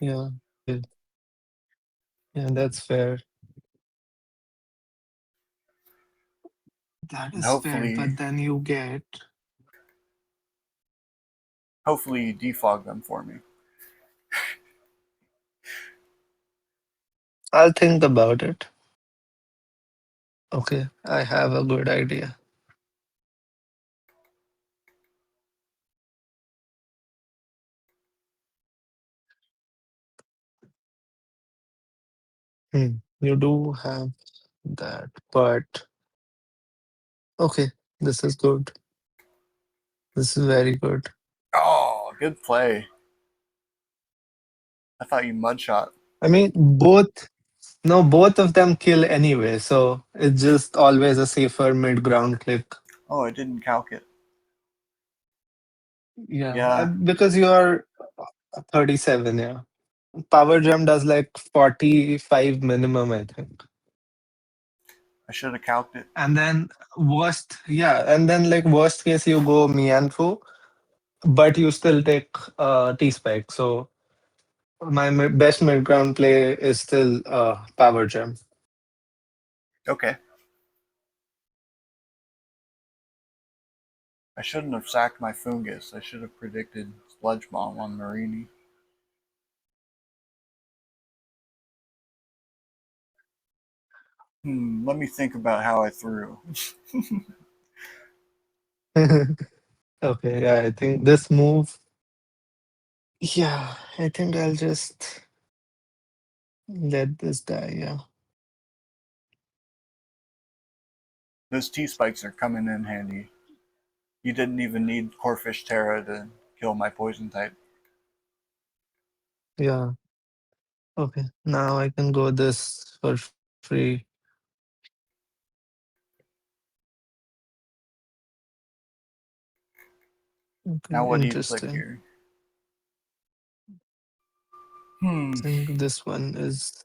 Yeah. Yeah, yeah, that's fair. That And is fair. hopefully But then you get. hopefully you defog them for me. I'll think about it. Okay, I have a good idea. You do have that, but okay, this is good. This is very good. Oh, good play. I thought you mudshot. I mean, both, no, both of them kill anyway, so it's just always a safer mid ground click. Oh, I didn't calc it. Yeah, Yeah, because you're 37, yeah. Power Gem does like 45 minimum, I think. I should have calced it. And then and then like worst case, you go Mianfu, but you still take T-Spike. So my best mid ground play is still Power Gem. Okay. I shouldn't have sacked my fungus. I should have predicted Sludge Bomb on Marini. Let me think about how I threw. Okay, yeah, I think this move. Yeah, I think I'll just let this die. Yeah. Those T spikes are coming in handy. You didn't even need Corfish Terra to kill my poison type. Yeah. Okay. Now I can go this for free. Okay. Now what do you click Interesting. here? Hmm. I think this one is.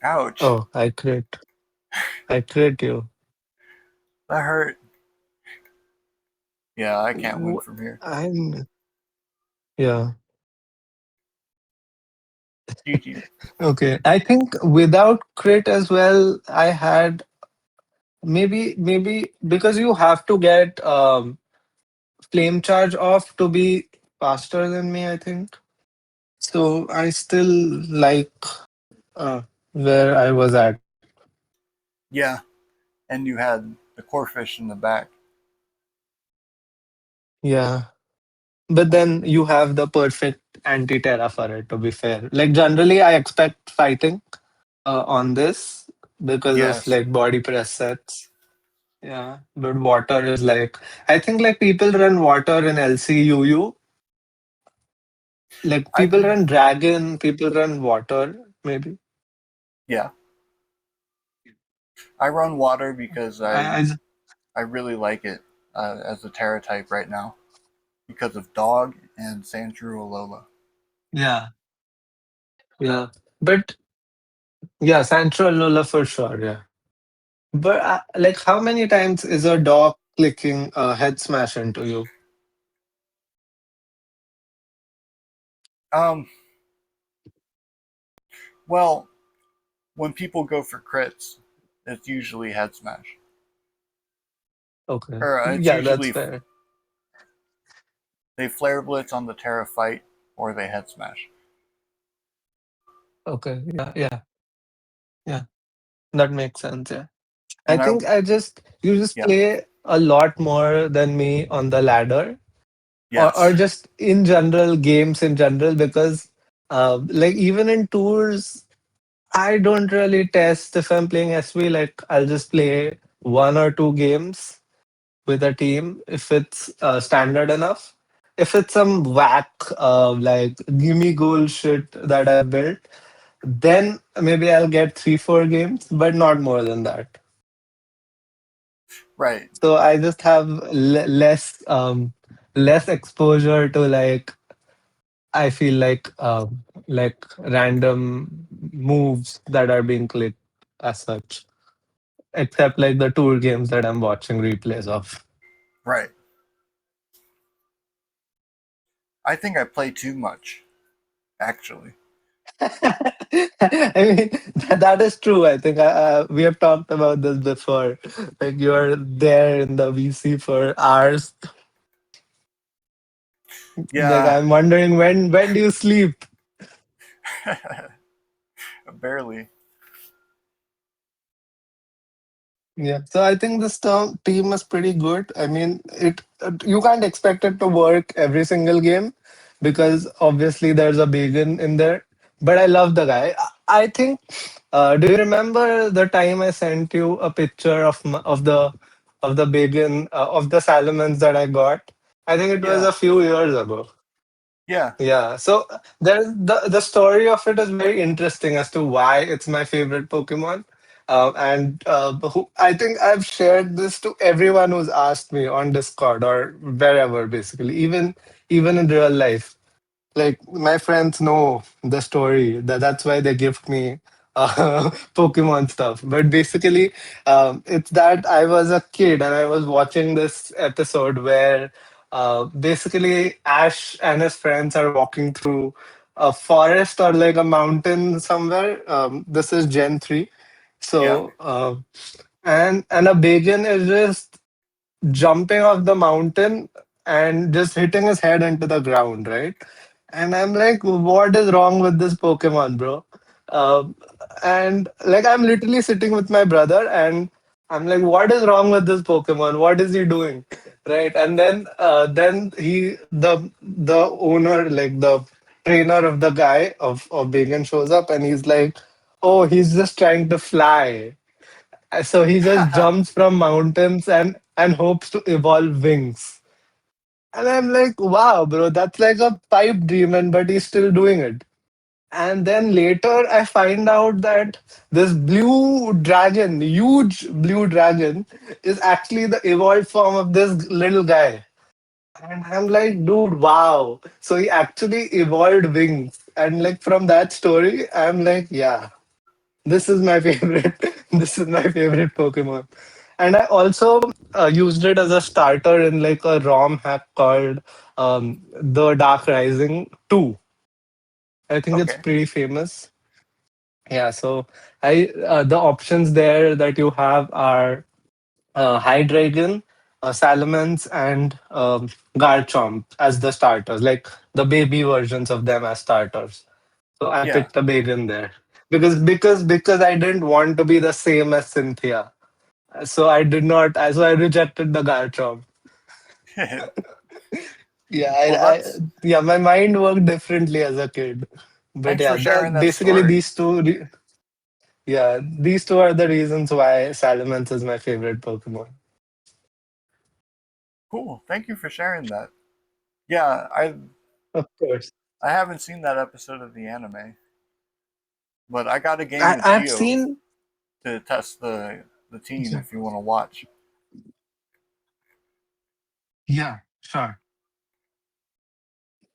Ouch. Oh, I crit. I crit you. That hurt. Yeah, I can't win Wh- from here. I'm. Yeah. GG. Okay. I think without crit as well, I had maybe because you have to get flame charge off to be faster than me, I think. So I still like uh, where I was at. Yeah, and you had the Corfish in the back. Yeah. But then you have the perfect anti-terra for it, to be fair. Like generally I expect fighting on this because of Yes. like body press sets. Yeah. But water is like I think like people run water in LCUU. Like I people run dragon, people run water, maybe. yeah. I run water because I I really like it as a Terra type right now because of Dog and Sandshrew Alola. yeah. Yeah. But yeah, Sancho Lola for sure, yeah. But like how many times is a dog clicking a head smash into you? Um, well, when people go for crits, it's usually head smash, Okay. or it's Yeah, that's usually fair. they flare blitz on the Terra fight or they head smash. Okay. Yeah, yeah, yeah. That makes sense, yeah. I And I think I just you just yeah play a lot more than me on the ladder or yes just in general games in general because like even in tours I don't really test if I'm playing SV. Like I'll just play one or two games with a team if it's standard enough. If it's some whack like gimme goal shit that I built, then maybe I'll get 3 4 games, but not more than that. right So I just have less exposure to like I feel like random moves that are being clicked as such. Except like the tour games that I'm watching replays of. right. I think I play too much actually. I mean, that is true. I think we have talked about this before. Like you're there in the VC for hours. Like Yeah, I'm wondering when do you sleep? barely. Yeah. So I think this team is pretty good. I mean, it you can't expect it to work every single game because obviously there's a Bagan in there. But I love the guy. I think. Do you remember the time I sent you a picture of the Bagan of the Salamans that I got? I think it was Yeah, a few years ago. yeah, Yeah, so there's the story of it is very interesting as to why it's my favorite Pokemon. And I think I've shared this to everyone who's asked me on Discord or wherever, basically, even in real life. Like my friends know the story. That's why they gift me Pokemon stuff. But basically, it's that I was a kid and I was watching this episode where basically Ash and his friends are walking through a forest or like a mountain somewhere. This is Gen 3. yeah. So and a Bagan is just jumping off the mountain and just hitting his head into the ground, right? And I'm like, what is wrong with this Pokemon, bro? Um, and like, I'm literally sitting with my brother, and I'm like, what is wrong with this Pokemon? What is he doing? right? And then the owner, like the trainer of the guy of Bacon shows up, and he's like, "Oh, he's just trying to fly." So he just jumps from mountains and hopes to evolve wings. And I'm like, wow, bro, that's like a pipe dream, and but he's still doing it. And then later, I find out that this blue dragon, huge blue dragon, is actually the evolved form of this little guy. And I'm like, dude, wow. So he actually evolved wings. And like from that story, I'm like, yeah, this is my favorite. This is my favorite Pokemon. And I also used it as a starter in like a ROM hack called The Dark Rising 2. I think it's Okay. pretty famous. Yeah, so I the options there that you have are Hydreigon, Salamence, and Garchomp as the starters, like the baby versions of them as starters. So I Yeah. picked a Bacon there because I didn't want to be the same as Cynthia. So I did not. So I rejected the Garchomp. Yeah, Well, that's yeah, my mind worked differently as a kid. But thanks for yeah, sharing that basically story. these two. Yeah, these two are the reasons why Salamence is my favorite Pokemon. Cool. Thank you for sharing that. Yeah, Of course. I haven't seen that episode of the anime, but I got a game with I've Geove seen. to test the team Yeah, if you want to watch, yeah, sure.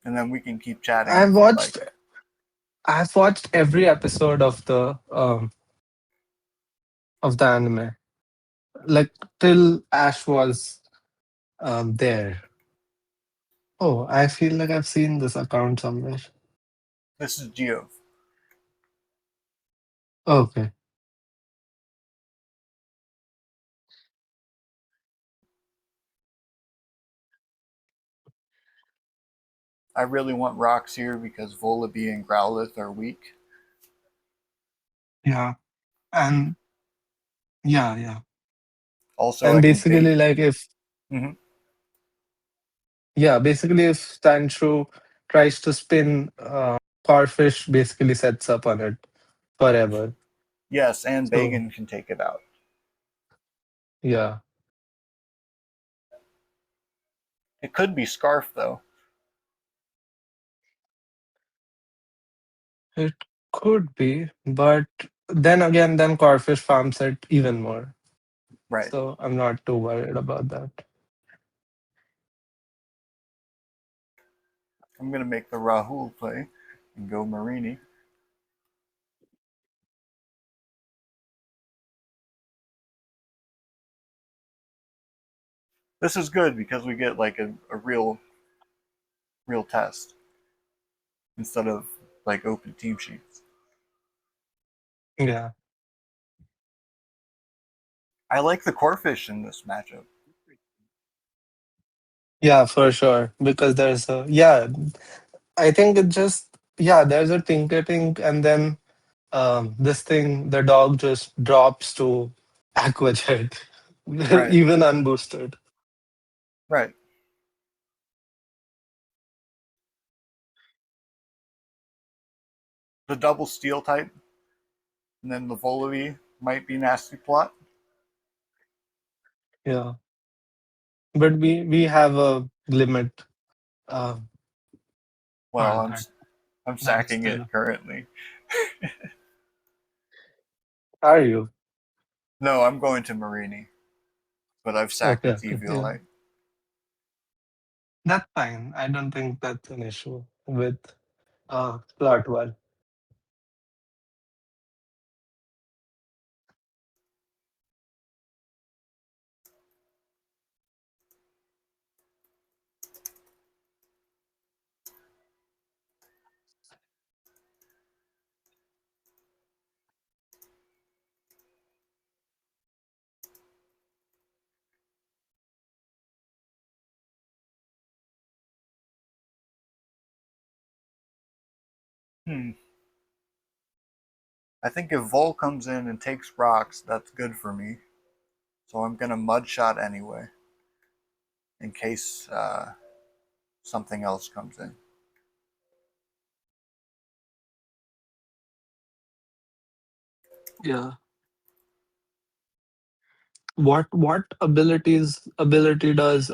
and then we can keep chatting I've if you'd like. watched I've watched every episode of the anime. Like till Ash was there. Oh, I feel like I've seen this account somewhere. This is Geove. Okay. I really want rocks here because Volibee and Growlithe are weak. Yeah. And yeah, yeah. Also, And I can take. basically like if Mhm. yeah, basically if Tanshru tries to spin Corfish basically sets up on it forever. Yes, and So Bagan can take it out. yeah. It could be Scarf though. It could be, but then again, then Corfish farms it even more. Right. So I'm not too worried about that. I'm gonna make the Rahul play and go Marini. This is good because we get like a real test instead of like open team sheets. Yeah. I like the Corfish in this matchup. Yeah, for sure. Because there's a yeah, I think it just yeah, there's a Tinkertink and then this thing the dog just drops to Aqua Jet. Right. Even unboosted. Right. The double steel type, and then the Volibee might be nasty plot. Yeah. But we have a limit uh Well, for I'm that. I'm But sacking still. it currently. Are you? No, I'm going to Marini, but I've sacked Okay, its okay. Yeah. EVLA. That's fine. I don't think that's an issue with plot one. Hmm. I think if Vol comes in and takes rocks, that's good for me. So I'm gonna mud shot anyway. in case something else comes in. Yeah. What ability does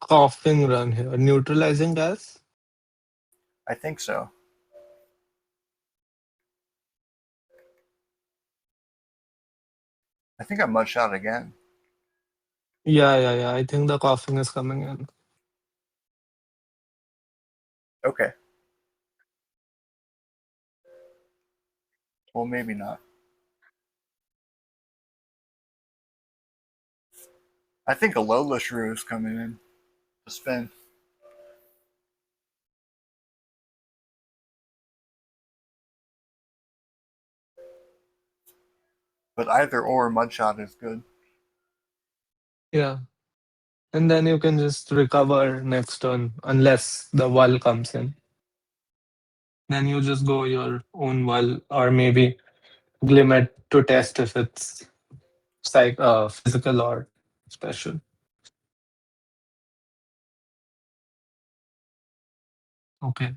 coughing run here? Neutralizing gas? I think so. I think I mud shot again. Yeah. I think the coughing is coming in. Okay. Well, maybe not. I think a Lola shrew is coming in to spin. But either or mud shot is good. Yeah. And then you can just recover next turn unless the wall comes in. Then you just go your own wall or maybe Glimmet to test if it's physical or special. Okay.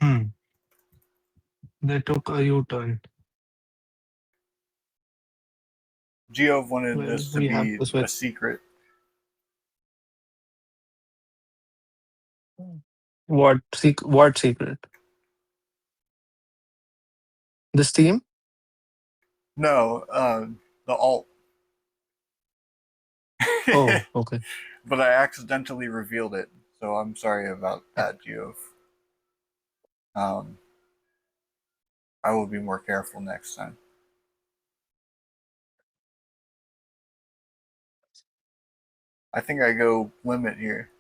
Hmm. They took a U-turn. Geov wanted Well, this to we have be to a switch. secret. What secret? This team? No, the alt. Oh, okay. But I accidentally revealed it, so I'm sorry about that, Geov. Um, I will be more careful next time. I think I go limit here.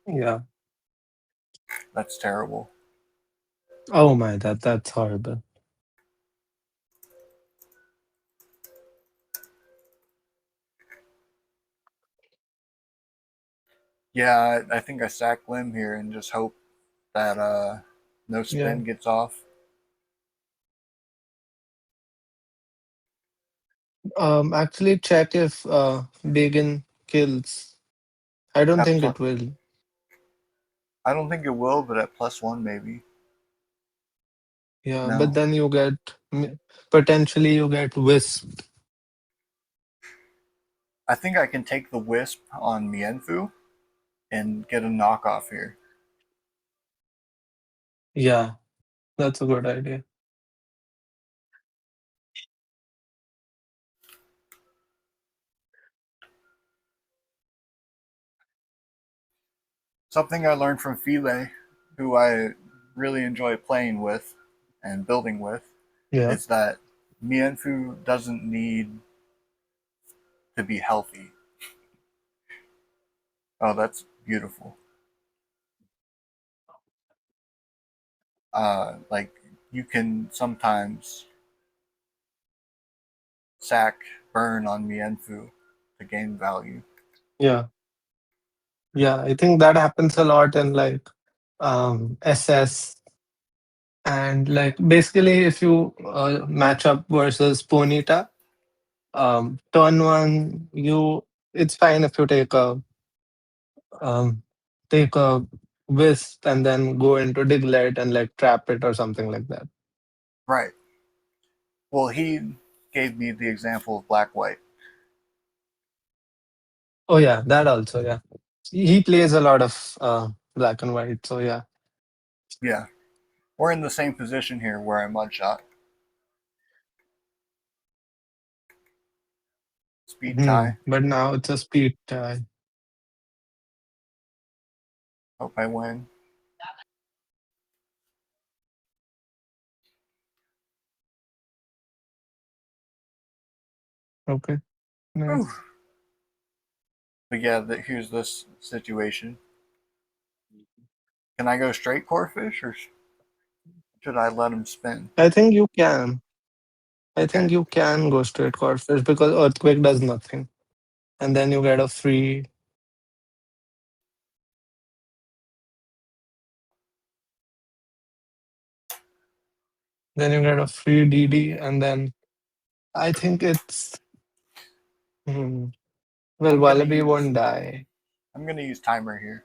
Yeah. That's terrible. Oh my, that's horrible. Yeah, I think I sack limb here and just hope that no Yeah. spin gets off. Actually check if Begin kills. I don't At think pl- it will. I don't think it will, but at +1 maybe. Yeah, but No, then potentially you get Wisp. I think I can take the wisp on Mienfu and get a knockoff here. Yeah, that's a good idea. Something I learned from File, who I really enjoy playing with and building with, Yeah. is that Mienfu doesn't need to be healthy. Oh, that's beautiful. Like you can sometimes sack burn on Mienfu to gain value. Yeah. Yeah, I think that happens a lot in like SS and like basically if you match up versus Ponita, turn one you it's fine if you um take a wisp and then go into Diglett and like trap it or something like that. Right. Well, he gave me the example of black white. Oh yeah, that also, yeah. He plays a lot of black and white, so yeah. Yeah, we're in the same position here where I mudshot. Speed tie. But now it's a speed tie. Hope I win. Okay, Whew. nice. But yeah, here's this situation. Can I go straight core fish or should I let him spin? I think you can. I Okay. think you can go straight Codfish because Earthquake does nothing. And then you get a free DD and then I think it's Hmm. Well, I'm gonna Wallaby use won't die. I'm gonna use timer here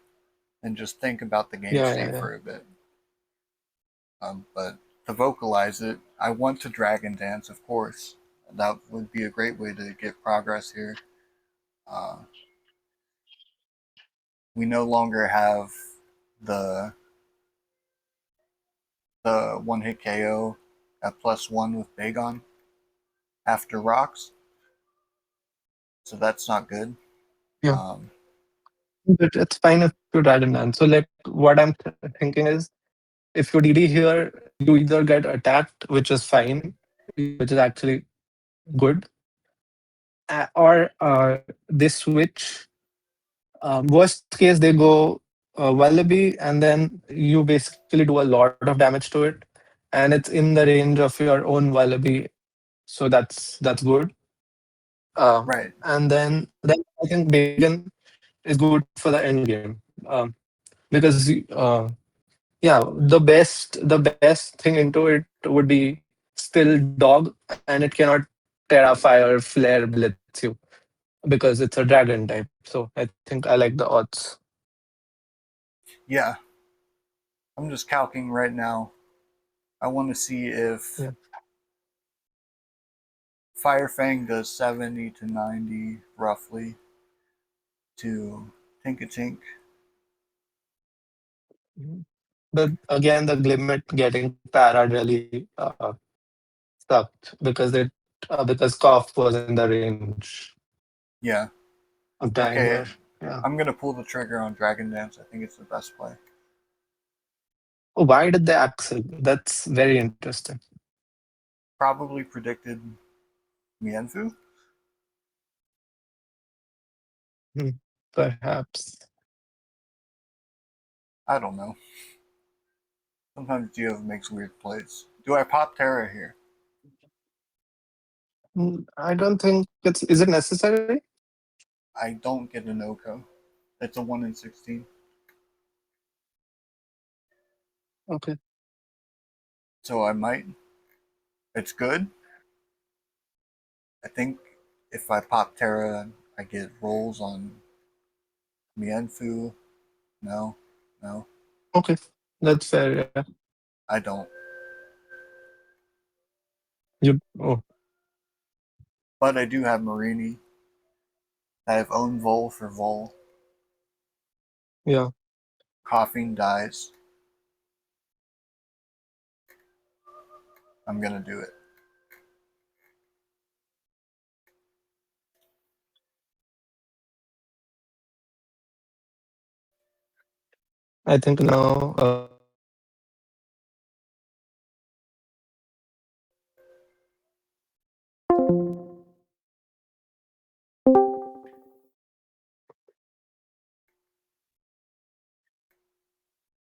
and just think about the game Yeah, state yeah, yeah. for a bit. But to vocalize it, I want to dragon dance, of course. That would be a great way to get progress here. Uh, we no longer have the one hit KO at +1 with Bagon after rocks, so that's not good. Yeah. Um, But it's fine if you dragon dance. So like what I'm thinking is if you DD here, you either get attacked, which is fine, which is actually good, or they switch. Worst case, they go Wallaby, and then you basically do a lot of damage to it, and it's in the range of your own Wallaby, so that's good. right. And then I think Bacon is good for the end game, because yeah, the best thing into it would be still dog, and it cannot Terra Fire Flare blitz you because it's a dragon type. So I think I like the odds. Yeah, I'm just calcing right now. I want to see if Yeah. Firefang does 70 to 90 roughly to Tinkatink. Mhm. But again, the Glimmet getting para really sucked because Koff was in the range Yeah. of dying there. Okay. Yeah. I'm gonna pull the trigger on Dragon Dance. I think it's the best play. Oh, why did they Axel? That's very interesting. Probably predicted Mienfu. Hmm. Perhaps. I don't know. Sometimes Geo makes weird plays. Do I pop Terra here? I don't think it's. Is it necessary? I don't get an Oko. It's a 1 in 16. Okay. So I might. It's good. I think if I pop Terra, I get rolls on Mienfu. No, no, Okay. That's fair. Yeah. I don't. You. Oh, But I do have Marini. I have own Vol for Vol. yeah. Coughing dies. I'm gonna do it. I think now.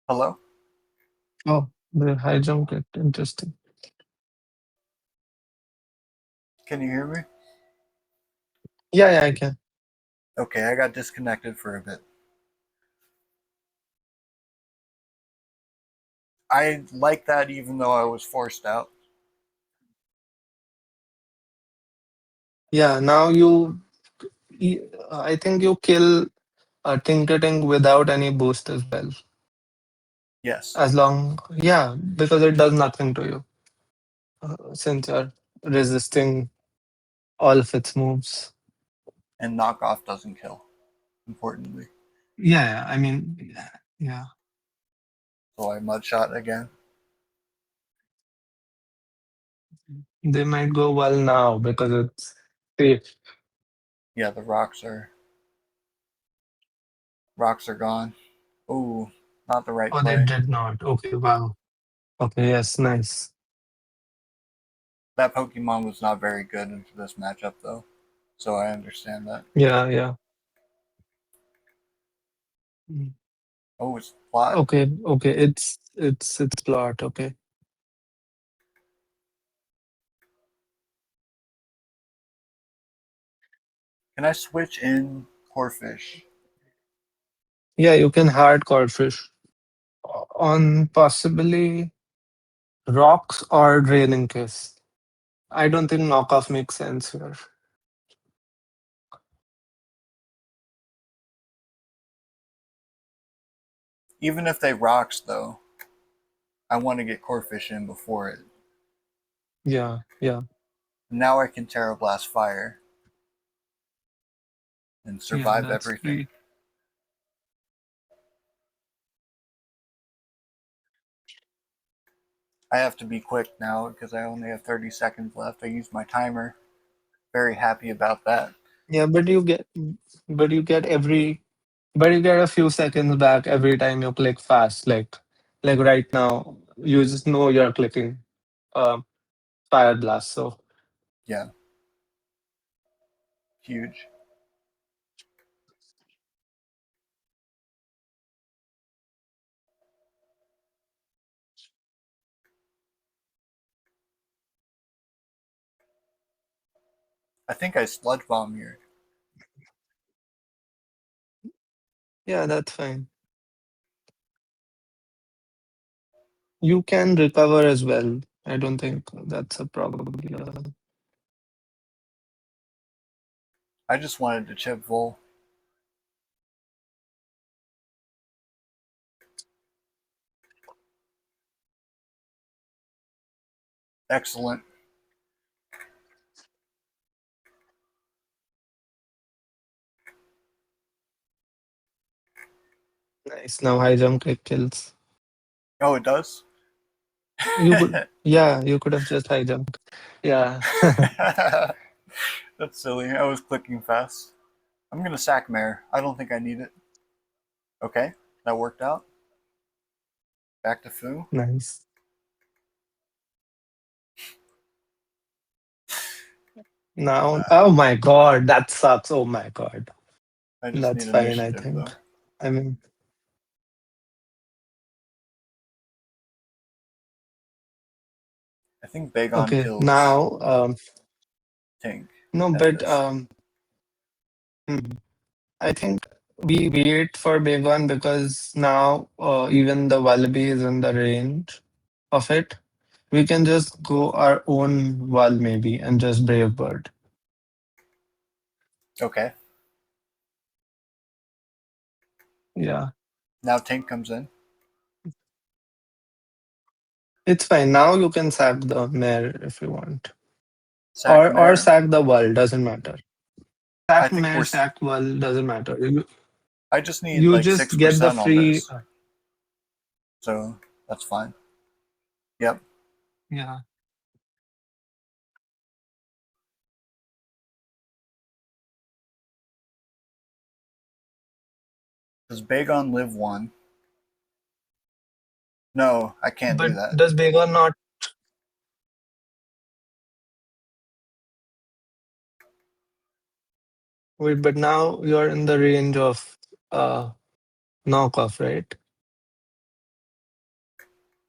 Hello? Oh, the high jump get interesting. Can you hear me? Yeah, yeah, I can. Okay, I got disconnected for a bit. I like that even though I was forced out. Yeah. Now I think you kill Tinkerting without any boost as well. Yes. As long, yeah, because it does nothing to you since you're resisting all of its moves. And knockoff doesn't kill, importantly. Yeah, I mean, yeah, So I mudshot again. they might go well now because it's safe. Yeah, the rocks are gone. Ooh, not the right Oh, they play. did not. Okay, wow. Okay, yes, nice. That Pokemon was not very good into this matchup though. So I understand that. Yeah, yeah. Mm. Oh, it's plot. Okay, okay. It's plot. Okay. Can I switch in Corfish? Yeah, you can hard fish on possibly rocks or draining case. I don't think knockoff makes sense here. Even if they rocks, though, I want to get core fish in before it. Yeah, yeah, Now I can Terra Blast Fire and yeah. survive That's everything. free. I have to be quick now because I only have 30 seconds left. I used my timer. Very happy about that. Yeah, but you get every, but you get a few seconds back every time you click fast. Like right now, you just know you're clicking um fire blast. So Yeah, huge. I think I sludge bomb here. yeah, that's fine. You can recover as well. I don't think that's a problem. I just wanted to chip Vol. Excellent. Nice. Now high jump kick kills. Oh, it does? You could, yeah, you could have just high jumped. Yeah. That's silly. I was clicking fast. I'm going to sack Mare. I don't think I need it. Okay, that worked out. Back to Foo. Nice. Now, oh my God, that sucks. Oh my God. I just That's need fine, I initiative, think. though. I mean, I think Bagon okay, kills now, Tink no, at but this. hmm, I think we wait for big one because now even the Wallaby is in the range of it. We can just go our own wall maybe and just Brave Bird. Okay, Yeah, now Tink comes in. it's fine. Now you can sack the mare if you want. Sack Or Mare. sack the wall, doesn't matter. I Sack think mare, we're. sack wall, doesn't matter. I just need You like just get the 6% on free. this, so that's fine. Yep. Yeah. Does Bagon live one? No, I can't But do that. does Bagon not wait? But now you're in the range of uh knockoff, right?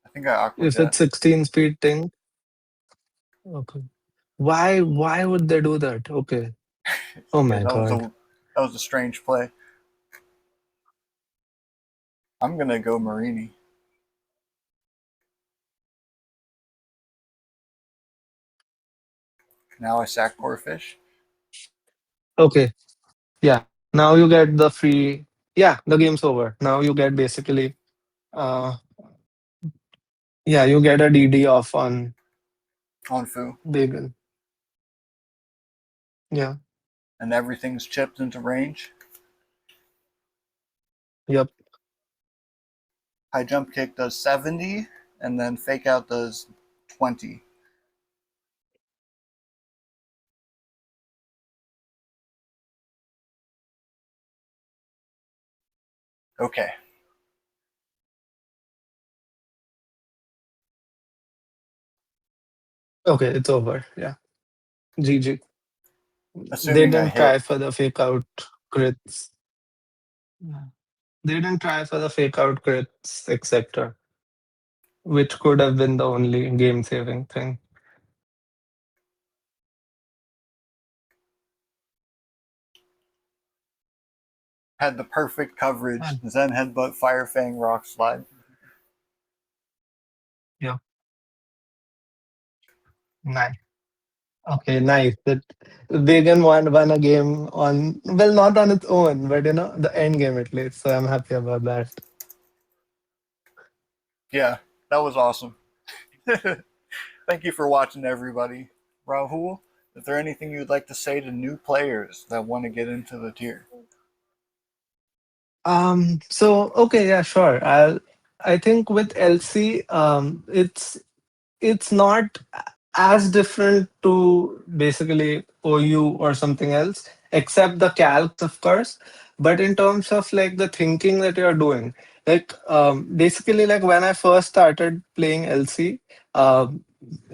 I think I Aqua If Jet. it's 16 speed thing. Okay. Why would they do that? Okay. Oh Yeah, my God. that was a strange play. I'm gonna go Marini. Now I sack Corfish. Okay. Yeah. Now you get the free. Yeah, the game's over. Now you get basically uh yeah, you get a DD off on On Fu. Bagel. Yeah. And everything's chipped into range. Yep. High jump kick does 70, and then fake out does 20. Okay. Okay, it's over. Yeah. GG. They Assuming I didn't hit. try for the fake out crits. Yeah. They didn't try for the fake out crits, etc., which could have been the only game saving thing. Had the perfect coverage. Well, Zen headbutt, Fire Fang, Rock Slide. yeah. Nice. Okay, nice. That Vegan won a game on, well, not on its own, but the end game at least. So I'm happy about that. Yeah, that was awesome. Thank you for watching, everybody. Rahul, is there anything you'd like to say to new players that want to get into the tier? So okay, yeah, sure. I think with LC, it's not as different to basically OU or something else, except the calcs, of course. But in terms of like the thinking that you're doing, like basically like when I first started playing LC,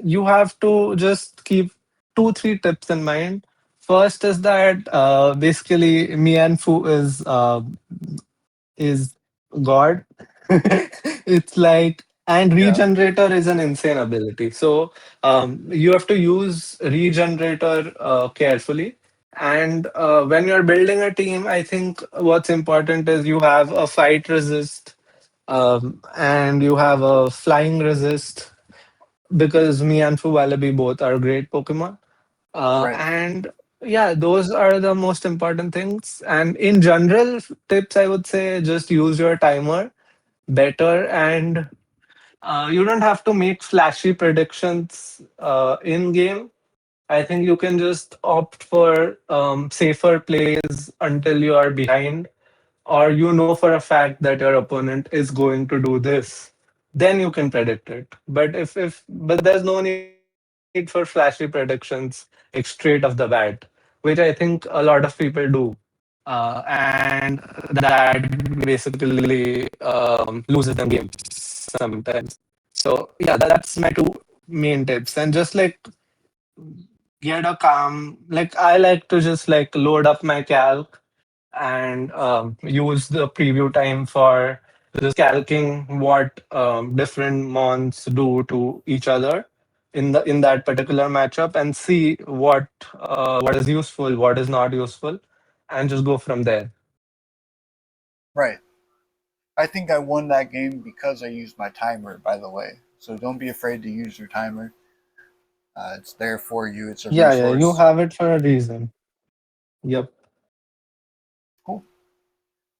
you have to just keep 2 3 tips in mind. First is that basically Mianfu is God. It's like, and Yeah, regenerator is an insane ability. So you have to use regenerator carefully. And when you're building a team, I think what's important is you have a fight resist, and you have a flying resist, because me and Fuwalabi both are great Pokemon. right, And yeah, those are the most important things. And in general, tips I would say just use your timer better, and you don't have to make flashy predictions in game. I think you can just opt for safer plays until you are behind, or you know for a fact that your opponent is going to do this. Then you can predict it. But there's no need for flashy predictions like straight off the bat, which I think a lot of people do. And that basically loses them games sometimes. So yeah, that's my two main tips. And just like get a calm, like I like to just like load up my calc and use the preview time for just calcing what different mons do to each other in that particular matchup, and see what is useful, what is not useful, and just go from there. right. I think I won that game because I used my timer, by the way. So don't be afraid to use your timer. It's there for you, it's a Yeah, yeah, you resource. have it for a reason. Yep. Cool.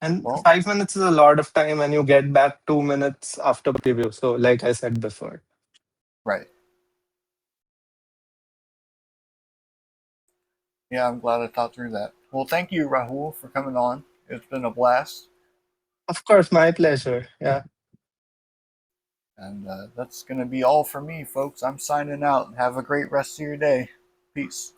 And Well, 5 minutes is a lot of time, and you get back 2 minutes after preview. So, like I said before. right. Yeah, I'm glad I thought through that. Well, thank you, Rahul, for coming on. It's been a blast. Of course, my pleasure. Yeah. And that's going to be all for me, folks. I'm signing out. Have a great rest of your day. Peace.